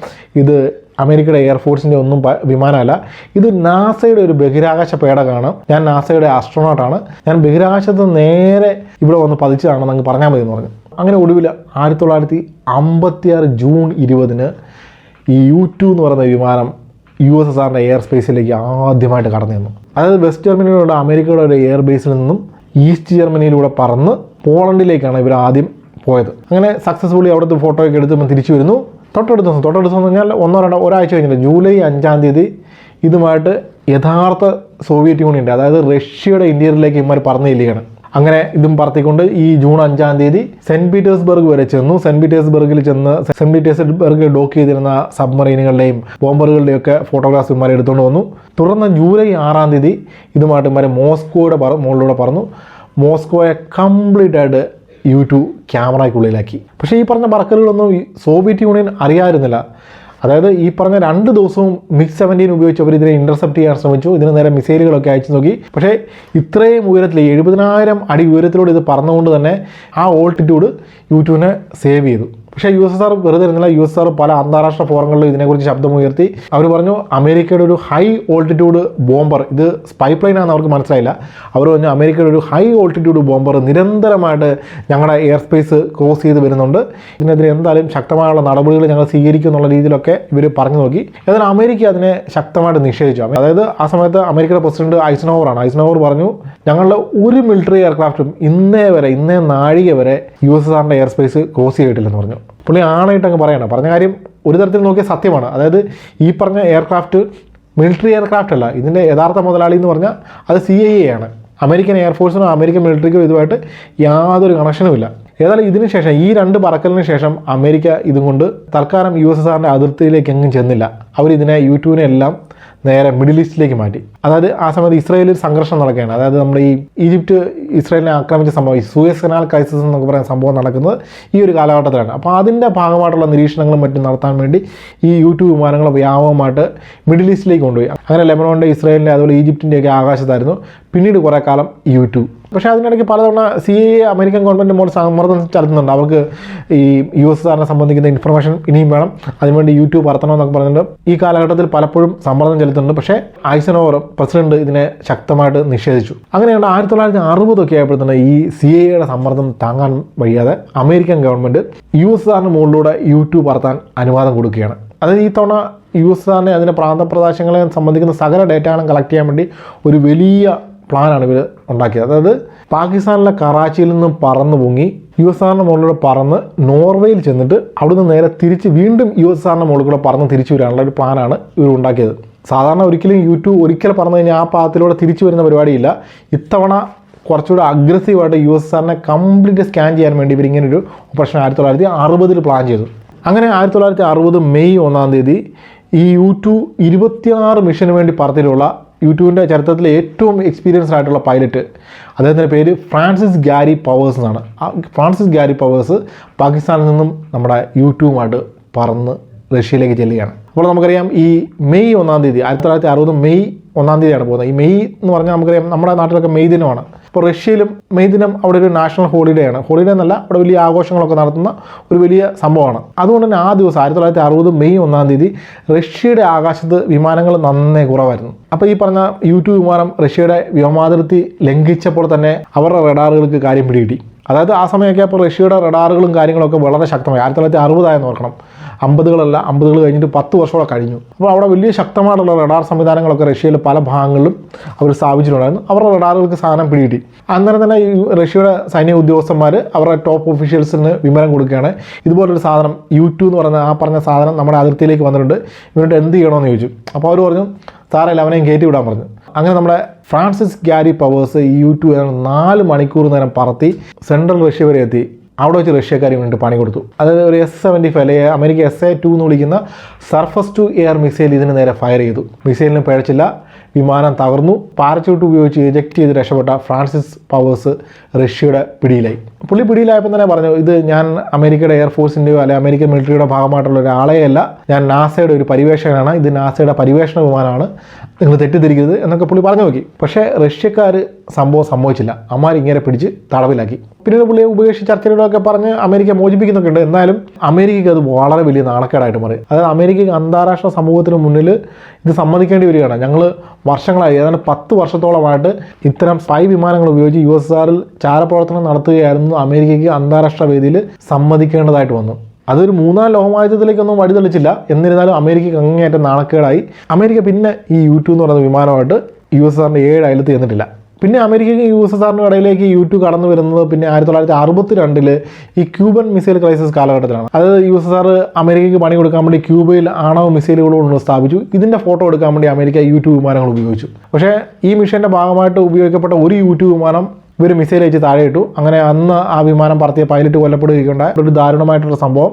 ഇത് അമേരിക്കയുടെ എയർഫോഴ്സിൻ്റെ ഒന്നും വിമാനമല്ല, ഇത് നാസയുടെ ഒരു ബഹിരാകാശ പേടകമാണ്, ഞാൻ നാസയുടെ ആസ്ട്രോനോട്ടാണ്, ഞാൻ ബഹിരാകാശത്ത് നേരെ ഇവിടെ വന്ന് പതിച്ചതാണെന്ന് അങ്ങ് പറഞ്ഞാൽ മതി എന്ന് പറഞ്ഞു. അങ്ങനെ ഒടുവിൽ 1956 ജൂൺ 20 ഈ U2 എന്ന് പറയുന്ന വിമാനം USSRന്റെ എയർ സ്പേസിലേക്ക് ആദ്യമായിട്ട് കടന്നു വന്നു. അതായത് വെസ്റ്റ് ജർമ്മനിയിലുള്ള അമേരിക്കയുടെ ഒരു എയർ ബേസിൽ നിന്നും ഈസ്റ്റ് ജർമ്മനിയിലൂടെ പറന്ന് പോളണ്ടിലേക്കാണ് ഇവർ ആദ്യം പോയത്. അങ്ങനെ സക്സസ്ഫുള്ളി അവിടുത്തെ ഫോട്ടോയൊക്കെ എടുത്ത് തിരിച്ചു വരുന്നു. തൊട്ടടുത്ത ദിവസം എന്ന് പറഞ്ഞാൽ ഒരാഴ്ച കഴിഞ്ഞിട്ട് ജൂലൈ 5 ഇതുമായിട്ട് യഥാർത്ഥ സോവിയറ്റ് യൂണിയൻ്റെ, അതായത് റഷ്യയുടെ ഇന്ത്യയിലേക്ക് ഇവന്മാർ പറന്നു ചെല്ലുകയാണ്. അങ്ങനെ ഇതും പറത്തിക്കൊണ്ട് ഈ ജൂൺ 5 സെൻറ്റ് പീറ്റേഴ്സ്ബർഗ് വരെ ചെന്നു. സെൻറ്റ് പീറ്റേഴ്സ്ബർഗ് ഡോക്ക് ചെയ്തിരുന്ന സബ്മറീനുകളുടെയും ബോംബറുകളുടെയും ഒക്കെ ഫോട്ടോഗ്രാഫ്സ് ഇവന്മാരെ എടുത്തുകൊണ്ട് വന്നു. തുടർന്ന് ജൂലൈ 6 ഇതുമായിട്ട് ഇവന്മാരെ മോസ്കോയുടെ മുകളിലൂടെ പറന്നു. മോസ്കോയെ കംപ്ലീറ്റ് ആയിട്ട് U2 ക്യാമറയ്ക്കുള്ളിലാക്കി. പക്ഷേ ഈ പറഞ്ഞ പറക്കലുകളൊന്നും സോവിയറ്റ് യൂണിയൻ അറിയാതിരുന്നില്ല. അതായത് ഈ പറഞ്ഞ 2 ദിവസവും MiG-17 ഉപയോഗിച്ച് അവർ ഇതിനെ ഇൻ്റർസെപ്റ്റ് ചെയ്യാൻ ശ്രമിച്ചു. ഇതിന് നേരെ മിസൈലുകളൊക്കെ അയച്ചു നോക്കി. പക്ഷേ ഇത്രയും ഉയരത്തിൽ 70,000 അടി ഉയരത്തിലൂടെ ഇത് പറന്നുകൊണ്ട് തന്നെ ആ ഓൾട്ടിറ്റ്യൂഡ് U2നെ സേവ് ചെയ്തു. പക്ഷേ USSR വെറുതെ ഇരുന്നില്ല. USSR പല അന്താരാഷ്ട്ര ഫോറങ്ങളിലും ഇതിനെക്കുറിച്ച് ശബ്ദമുയർത്തി. അവർ പറഞ്ഞു അമേരിക്കയുടെ ഒരു ഹൈ ഓൾട്ടിറ്റ്യൂഡ് ബോംബർ, ഇത് സ്പൈ പ്ലെയിനാണെന്ന് അവർക്ക് മനസ്സിലായില്ല. അവർ പറഞ്ഞു അമേരിക്കയുടെ ഒരു ഹൈ ഓൾട്ടിറ്റ്യൂഡ് ബോംബർ നിരന്തരമായിട്ട് ഞങ്ങളുടെ എയർ സ്പേസ് ക്രോസ് ചെയ്ത് വരുന്നുണ്ട്, ഇതിനെതിരെ എന്തായാലും ശക്തമായുള്ള നടപടികൾ ഞങ്ങൾ സ്വീകരിക്കും എന്നുള്ള രീതിയിലൊക്കെ ഇവർ പറഞ്ഞു നോക്കി. എന്നാൽ അമേരിക്ക അതിനെ ശക്തമായിട്ട് നിഷേധിച്ചു. അതായത് ആ സമയത്ത് അമേരിക്കയുടെ പ്രസിഡന്റ് ഐസനോവർ പറഞ്ഞു ഞങ്ങളുടെ ഒരു മിലിറ്ററി എയർക്രാഫ്റ്റും ഇന്നേ നാഴിക വരെ USSRന്റെ എയർ സ്പേസ് ക്രോസ് ചെയ്തിട്ടില്ലെന്ന് പറഞ്ഞു. പുള്ളി ആണായിട്ട് അങ്ങ് പറഞ്ഞ കാര്യം ഒരു തരത്തിൽ നോക്കിയ സത്യമാണ്. അതായത് ഈ പറഞ്ഞ എയർക്രാഫ്റ്റ് മിലിറ്ററി എയർക്രാഫ്റ്റ് അല്ല, ഇതിൻ്റെ യഥാർത്ഥ മുതലാളി എന്ന് പറഞ്ഞാൽ അത് CIA ആണ്. അമേരിക്കൻ എയർഫോഴ്സിനോ അമേരിക്കൻ മിലിറ്ററിക്കോ ഇതുമായിട്ട് യാതൊരു കണക്ഷനുമില്ല. ഏതായാലും ഇതിന് ശേഷം ഈ 2 പറക്കലിന് ശേഷം അമേരിക്ക ഇതും കൊണ്ട് തൽക്കാലം USSRന്റെ അതിർത്തിയിലേക്ക് എങ്ങും ചെന്നില്ല. അവരിതിനെ U2നെ എല്ലാം നേരെ മിഡിൽ ഈസ്റ്റിലേക്ക് മാറ്റി. അതായത് ആ സമയത്ത് ഇസ്രായേലിൽ സംഘർഷം നടക്കുകയാണ്. അതായത് നമ്മുടെ ഈ ഈജിപ്റ്റ് ഇസ്രായേലിനെ ആക്രമിച്ച സംഭവം, ഈ സൂയസ് കനാൽ ക്രൈസിസ് എന്നൊക്കെ പറയുന്ന സംഭവം നടക്കുന്നത് ഈ ഒരു കാലഘട്ടത്തിലാണ്. അപ്പോൾ അതിൻ്റെ ഭാഗമായിട്ടുള്ള നിരീക്ഷണങ്ങളും മറ്റും നടത്താൻ വേണ്ടി ഈ യൂട്യൂബ് വിമാനങ്ങൾ വ്യാപകമായിട്ട് മിഡിൽ ഈസ്റ്റിലേക്ക് കൊണ്ടുപോയി. അങ്ങനെ ലെബനോണിൻ്റെ, ഇസ്രായേലിൻ്റെ, അതുപോലെ ഈജിപ്തിൻ്റെയൊക്കെ ആകാശത്തായിരുന്നു പിന്നീട് കുറേ കാലം യൂട്യൂബ്. പക്ഷേ അതിനിടയ്ക്ക് പലതവണ CIA അമേരിക്കൻ ഗവൺമെൻറ് മോഡ് സമ്മർദ്ദം ചെലുത്തുന്നുണ്ട്. അവർക്ക് ഈ USSRനെ സംബന്ധിക്കുന്ന ഇൻഫർമേഷൻ ഇനിയും വേണം, അതിനുവേണ്ടി യൂട്യൂബ് പറത്തണമെന്നൊക്കെ പറഞ്ഞിട്ട് ഈ കാലഘട്ടത്തിൽ പലപ്പോഴും സമ്മർദ്ദം ചെലുത്തുന്നുണ്ട്. പക്ഷേ ഐസനോവർ പ്രസിഡന്റ് ഇതിനെ ശക്തമായിട്ട് നിഷേധിച്ചു. അങ്ങനെയാണ് 1960 ആയപ്പോഴത്തന്നെ ഈ CIAയുടെ സമ്മർദ്ദം താങ്ങാൻ വയ്യാതെ അമേരിക്കൻ ഗവൺമെൻറ് USSRന് മുകളിലൂടെ യൂട്യൂബ് പറത്താൻ അനുവാദം കൊടുക്കുകയാണ്. അതായത് ഈ തവണ USSRനെ അതിൻ്റെ പ്രാന്തപ്രദേശങ്ങളെ സംബന്ധിക്കുന്ന സകല ഡേറ്റകളും കളക്ട് ചെയ്യാൻ വേണ്ടി ഒരു വലിയ പ്ലാനാണ് ഇവർ ഉണ്ടാക്കിയത്. അതായത് പാകിസ്ഥാനിലെ കറാച്ചിയിൽ നിന്നും പറന്ന് പൊങ്ങി USSRന്റെ മുകളിലൂടെ പറന്ന് നോർവേയിൽ ചെന്നിട്ട് അവിടുന്ന് നേരെ തിരിച്ച് വീണ്ടും USSRന്റെ മുകളിലൂടെ പറന്ന് തിരിച്ചു വരാനുള്ള ഒരു പ്ലാനാണ് ഇവർ ഉണ്ടാക്കിയത്. സാധാരണ ഒരിക്കൽ പറന്നു കഴിഞ്ഞാൽ ആ പാത്തിലൂടെ തിരിച്ചു വരുന്ന പരിപാടിയില്ല. ഇത്തവണ കുറച്ചുകൂടെ അഗ്രസീവായിട്ട് USSRനെ കംപ്ലീറ്റ് സ്കാൻ ചെയ്യാൻ വേണ്ടി ഇവരിങ്ങനൊരു ഓപ്പറേഷൻ 1960 പ്ലാൻ ചെയ്തു. അങ്ങനെ 1960 മെയ് 1 ഈ U2 26 മിഷന് വേണ്ടി പറത്തിലുള്ള യൂട്യൂബിൻ്റെ ചരിത്രത്തിലെ ഏറ്റവും എക്സ്പീരിയൻസ്ഡ് ആയിട്ടുള്ള പൈലറ്റ്, അദ്ദേഹത്തിൻ്റെ പേര് ഫ്രാൻസിസ് ഗാരി പവേഴ്സ് എന്നാണ്. ഫ്രാൻസിസ് ഗാരി പവേഴ്സ് പാകിസ്ഥാനിൽ നിന്നും നമ്മുടെ യൂട്യൂബുമായിട്ട് പറന്ന് റഷ്യയിലേക്ക് ചെല്ലുകയാണ്. അപ്പോൾ നമുക്കറിയാം ഈ മെയ് 1 1960 മെയ് 1 പോകുന്നത്. ഈ മെയ് എന്ന് പറഞ്ഞാൽ നമുക്കറിയാം നമ്മുടെ നാട്ടിലൊക്കെ മെയ് ദിനമാണ്. ഇപ്പോൾ റഷ്യയിലും മെയ് ദിനം അവിടെ ഒരു നാഷണൽ ഹോളിഡേ ആണ്. ഹോളിഡേ എന്നല്ല, അവിടെ വലിയ ആഘോഷങ്ങളൊക്കെ നടത്തുന്ന ഒരു വലിയ സംഭവമാണ്. അതുകൊണ്ട് തന്നെ ആ ദിവസം 1960 മെയ് 1 റഷ്യയുടെ ആകാശത്ത് വിമാനങ്ങൾ നന്നേ കുറവായിരുന്നു. അപ്പോൾ ഈ പറഞ്ഞ യൂട്യൂബ് വിമാനം റഷ്യയുടെ വ്യോമാതിർത്തി ലംഘിച്ചപ്പോൾ തന്നെ അവരുടെ റഡാറുകൾക്ക് കാര്യം പിടികിട്ടി. അതായത് ആ സമയമൊക്കെ അപ്പോൾ റഷ്യയുടെ റഡാറുകളും കാര്യങ്ങളൊക്കെ വളരെ ശക്തമായി. 1960 ഓർക്കണം, 50 കഴിഞ്ഞിട്ട് 10 വർഷമോടെ കഴിഞ്ഞു. അപ്പോൾ അവിടെ വലിയ ശക്തമായിട്ടുള്ള റഡാർ സംവിധാനങ്ങളൊക്കെ റഷ്യയിലെ പല ഭാഗങ്ങളിലും അവർ സ്ഥാപിച്ചിട്ടുണ്ടായിരുന്നു. അവരുടെ റഡാറുകൾക്ക് സാധനം പിടികിട്ടി. അന്നേരം തന്നെ ഈ റഷ്യയുടെ സൈനിക ഉദ്യോഗസ്ഥന്മാർ അവരുടെ ടോപ്പ് ഒഫീഷ്യൽസിന് വിവരം കൊടുക്കുകയാണ്, ഇതുപോലൊരു സാധനം U2 എന്ന് പറയുന്ന ആ പറഞ്ഞ സാധനം നമ്മുടെ അതിർത്തിയിലേക്ക് വന്നിട്ടുണ്ട്, ഇവരുടെ എന്ത് ചെയ്യണമെന്ന് ചോദിച്ചു. അപ്പോൾ അവർ പറഞ്ഞു സാറല്ല അവനെയും കയറ്റി വിടാൻ പറഞ്ഞു. അങ്ങനെ നമ്മുടെ ഫ്രാൻസിസ് ഗാരി പവേഴ്സ് ഈ U2 4 മണിക്കൂർ നേരം പറത്തി സെൻട്രൽ റഷ്യ വരെ എത്തി. അവിടെ വെച്ച് റഷ്യക്കാർ വേണ്ടി പണി കൊടുത്തു. അതായത് ഒരു S-75 അല്ലെങ്കിൽ അമേരിക്ക SA-2 എന്ന് വിളിക്കുന്ന സർഫസ് ടു എയർ മിസൈൽ ഇതിന് നേരെ ഫയർ ചെയ്തു. മിസൈലിന് പിഴച്ചില്ല, വിമാനം തകർന്നു. പാരച്യൂട്ട് ഉപയോഗിച്ച് എജക്റ്റ് ചെയ്ത് രക്ഷപ്പെട്ട ഫ്രാൻസിസ് പവേഴ്സ് റഷ്യയുടെ പിടിയിലായി. പുള്ളി പിടിയിലായപ്പോൾ തന്നെ പറഞ്ഞു, ഇത് ഞാൻ അമേരിക്കയുടെ എയർഫോഴ്സിൻ്റെയോ അല്ലെങ്കിൽ അമേരിക്കൻ മിലിറ്ററിയുടെ ഭാഗമായിട്ടുള്ള ഒരാളെയല്ല, ഞാൻ നാസയുടെ ഒരു പരിവേഷകനാണ്, ഇത് നാസയുടെ പരിവേഷണ വിമാനമാണ്, നിങ്ങൾ തെറ്റിദ്ധരിക്കരുത് എന്നൊക്കെ പുള്ളി പറഞ്ഞു നോക്കി. പക്ഷേ റഷ്യക്കാർ സംഭവം സംഭവിച്ചില്ല. അമ്മാർ ഇങ്ങനെ പിടിച്ച് തടവിലാക്കി. പിന്നീട് പുള്ളിയെ ഉപേക്ഷിച്ച് ചർച്ചകളൊക്കെ പറഞ്ഞ് അമേരിക്ക മോചിപ്പിക്കുന്നൊക്കെ ഉണ്ട്. എന്നാലും അമേരിക്കയ്ക്ക് അത് വളരെ വലിയ നാണക്കേടായിട്ട് മാറി. അതായത് അമേരിക്കയ്ക്ക് അന്താരാഷ്ട്ര സമൂഹത്തിന് മുന്നിൽ ഇത് സമ്മതിക്കേണ്ടി വരികയാണ്. ഞങ്ങൾ വർഷങ്ങളായി, ഏതാണ്ട് 10 വർഷത്തോളമായിട്ട് ഇത്തരം സ്പൈ വിമാനങ്ങൾ ഉപയോഗിച്ച് USSRൽ ചാരപ്രവർത്തനം നടത്തുകയായിരുന്നു അമേരിക്കയ്ക്ക് അന്താരാഷ്ട്ര വേദിയിൽ സമ്മതിക്കേണ്ടതായിട്ട് വന്നു. അതൊരു 3-ാം ലോകമഹായുദ്ധത്തിലേക്കൊന്നും വഴിതെളിച്ചില്ല. എന്നിരുന്നാലും അമേരിക്കയ്ക്ക് അങ്ങേയറ്റം നാണക്കേടായി. അമേരിക്ക പിന്നെ ഈ U2 എന്ന് പറയുന്ന വിമാനമായിട്ട് USSRൻ്റെ 7 അയലത്ത് ചെന്നിട്ടില്ല. പിന്നെ അമേരിക്കയ്ക്ക് USSRൻ്റെ ഇടയിലേക്ക് U2 കടന്നു വരുന്നത് പിന്നെ 1962 ഈ ക്യൂബൻ മിസൈൽ ക്രൈസിസ് കാലഘട്ടത്തിലാണ്. അതായത് USSR അമേരിക്കയ്ക്ക് പണി കൊടുക്കാൻ വേണ്ടി ക്യൂബയിൽ ആണവ മിസൈലുകൾ സ്ഥാപിച്ചു. ഇതിൻ്റെ ഫോട്ടോ എടുക്കാൻ വേണ്ടി അമേരിക്ക U2 വിമാനങ്ങൾ ഉപയോഗിച്ചു. പക്ഷേ ഈ മിഷൻ്റെ ഭാഗമായിട്ട് ഉപയോഗിക്കപ്പെട്ട ഒരു U2 വിമാനം ഇവർ മിസൈൽ അയച്ച് താഴെയിട്ടു. അങ്ങനെ അന്ന് ആ വിമാനം പറത്തിയ പൈലറ്റ് കൊല്ലപ്പെടുകയുണ്ടായ ഒരു ദാരുണമായിട്ടുള്ള സംഭവം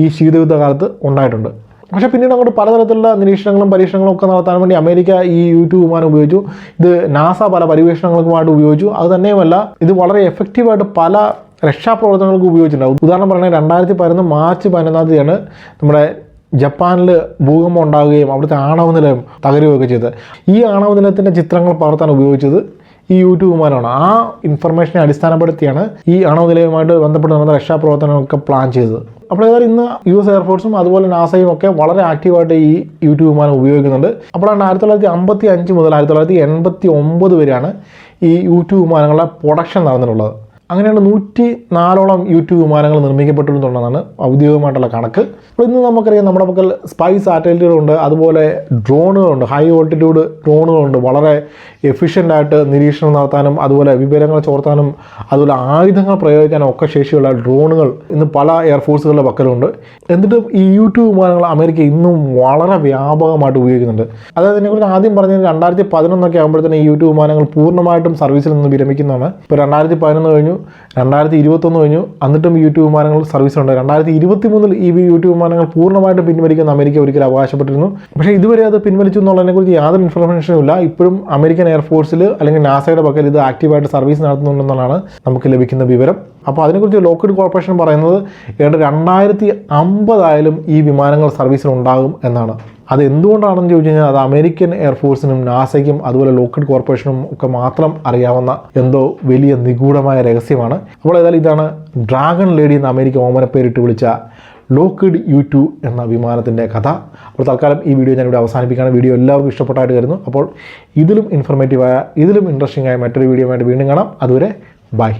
ഈ ശീതയുദ്ധ കാലത്ത് ഉണ്ടായിട്ടുണ്ട്. പക്ഷേ പിന്നീട് അങ്ങോട്ട് പലതരത്തിലുള്ള നിരീക്ഷണങ്ങളും പരീക്ഷണങ്ങളും ഒക്കെ നടത്താൻ വേണ്ടി അമേരിക്ക ഈ U2 വിമാനം ഉപയോഗിച്ചു. ഇത് നാസ പല പര്യവേഷണങ്ങൾക്കുമായിട്ട് ഉപയോഗിച്ചു. അത് തന്നെയുമല്ല, ഇത് വളരെ എഫക്റ്റീവായിട്ട് പല രക്ഷാപ്രവർത്തനങ്ങൾക്ക് ഉപയോഗിച്ചിട്ടുണ്ടാകും. ഉദാഹരണം പറഞ്ഞാൽ 2011 മാർച്ച് 11 നമ്മുടെ ജപ്പാനിൽ ഭൂകമ്പം ഉണ്ടാവുകയും അവിടുത്തെ ആണവ നിലയം തകരുകയൊക്കെ ചെയ്തത്. ഈ ആണവ നിലയത്തിൻ്റെ ചിത്രങ്ങൾ പകർത്താൻ ഉപയോഗിച്ചത് ഈ U2 വിമാനമാണ്. ആ ഇൻഫർമേഷനെ അടിസ്ഥാനപ്പെടുത്തിയാണ് ഈ ആണവ നിലയവുമായിട്ട് ബന്ധപ്പെട്ട് നടന്ന രക്ഷാപ്രവർത്തനങ്ങളൊക്കെ പ്ലാൻ ചെയ്തത്. അപ്പോൾ ഏതായാലും ഇന്ന് US എയർഫോഴ്സും അതുപോലെ നാസയും ഒക്കെ വളരെ ആക്റ്റീവായിട്ട് ഈ U2 വിമാനം ഉപയോഗിക്കുന്നുണ്ട്. അപ്പോഴാണ് 1955 മുതൽ 1989 വരെയാണ് ഈ U2 വിമാനങ്ങളുടെ പ്രൊഡക്ഷൻ നടന്നിട്ടുള്ളത്. അങ്ങനെയാണ് 104ഓളം U2 വിമാനങ്ങൾ നിർമ്മിക്കപ്പെട്ടിട്ടുണ്ടെന്നാണ് ഔദ്യോഗികമായിട്ടുള്ള കണക്ക്. അപ്പോൾ ഇന്ന് നമുക്കറിയാം നമ്മുടെ പക്കൽ സ്പൈ സാറ്റലൈറ്റുകളുണ്ട്, അതുപോലെ ഡ്രോണുകളുണ്ട്, ഹൈ ഓൾട്ടിറ്റ്യൂഡ് ഡ്രോണുകളുണ്ട്. വളരെ എഫിഷ്യൻ്റായിട്ട് നിരീക്ഷണം നടത്താനും അതുപോലെ വിവരങ്ങൾ ചോർത്താനും അതുപോലെ ആയുധങ്ങൾ പ്രയോഗിക്കാനും ഒക്കെ ശേഷിയുള്ള ഡ്രോണുകൾ ഇന്ന് പല എയർഫോഴ്സുകളുടെ പക്കലുണ്ട്. എന്നിട്ടും ഈ U2 വിമാനങ്ങൾ അമേരിക്ക ഇന്നും വളരെ വ്യാപകമായിട്ട് ഉപയോഗിക്കുന്നുണ്ട്. അതായത് ഇതിനെക്കുറിച്ച് ആദ്യം പറഞ്ഞത് 2011 ആകുമ്പോഴത്തേന് ഈ U2 വിമാനങ്ങൾ പൂർണ്ണമായിട്ടും സർവീസിൽ നിന്ന് വിരമിക്കുന്നതാണ്. ഇപ്പോൾ 2011 കഴിഞ്ഞു, 2021 കഴിഞ്ഞു, എന്നിട്ടും യൂട്യൂബ് വിമാനങ്ങൾ സർവീസുണ്ട്. 2023 ഈ യൂട്യൂബ് വിമാനങ്ങൾ പൂർണ്ണമായിട്ടും പിൻവലിക്കുന്ന അമേരിക്ക ഒരിക്കലും അവകാശപ്പെട്ടിരുന്നു. പക്ഷേ ഇതുവരെ അത് പിൻവലിച്ചു എന്നുള്ളതിനെക്കുറിച്ച് യാതൊരു ഇൻഫർമേഷനും ഇല്ല. ഇപ്പോഴും അമേരിക്കൻ എയർഫോഴ്സിൽ അല്ലെങ്കിൽ നാസയുടെ പക്കൽ ഇത് ആക്റ്റീവായിട്ട് സർവീസ് നടത്തുന്നുണ്ടെന്നാണ് നമുക്ക് ലഭിക്കുന്ന വിവരം. അപ്പോൾ അതിനെക്കുറിച്ച് ലോക്ക്ഹീഡ് കോർപ്പറേഷൻ പറയുന്നത് ഏതാണ്ട് 2050 ആയാലും ഈ വിമാനങ്ങൾ സർവീസിലുണ്ടാകും എന്നാണ്. അത് എന്തുകൊണ്ടാണെന്ന് ചോദിച്ചു കഴിഞ്ഞാൽ അത് അമേരിക്കൻ എയർഫോഴ്സിനും നാസയ്ക്കും അതുപോലെ ലോക്ക്ഹീഡ് കോർപ്പറേഷനും ഒക്കെ മാത്രം അറിയാവുന്ന എന്തോ വലിയ നിഗൂഢമായ രഹസ്യമാണ്. അപ്പോൾ ഏതായാലും ഇതാണ് ഡ്രാഗൺ ലേഡി എന്ന് അമേരിക്ക ഓമനപ്പേരിട്ട് വിളിച്ച ലോക്ക്ഹീഡ് U2 എന്ന വിമാനത്തിൻ്റെ കഥ. അപ്പോൾ തൽക്കാലം ഈ വീഡിയോ ഞാനിവിടെ അവസാനിപ്പിക്കുകയാണ്. വീഡിയോ എല്ലാവർക്കും ഇഷ്ടപ്പെട്ടായിട്ട് കരുതുന്നു. അപ്പോൾ ഇതിലും ഇൻഫർമേറ്റീവായ ഇതിലും ഇൻട്രസ്റ്റിംഗ് ആയ മറ്റൊരു വീഡിയോ ആയിട്ട് വീണ്ടും കാണാം. അതുവരെ ബൈ.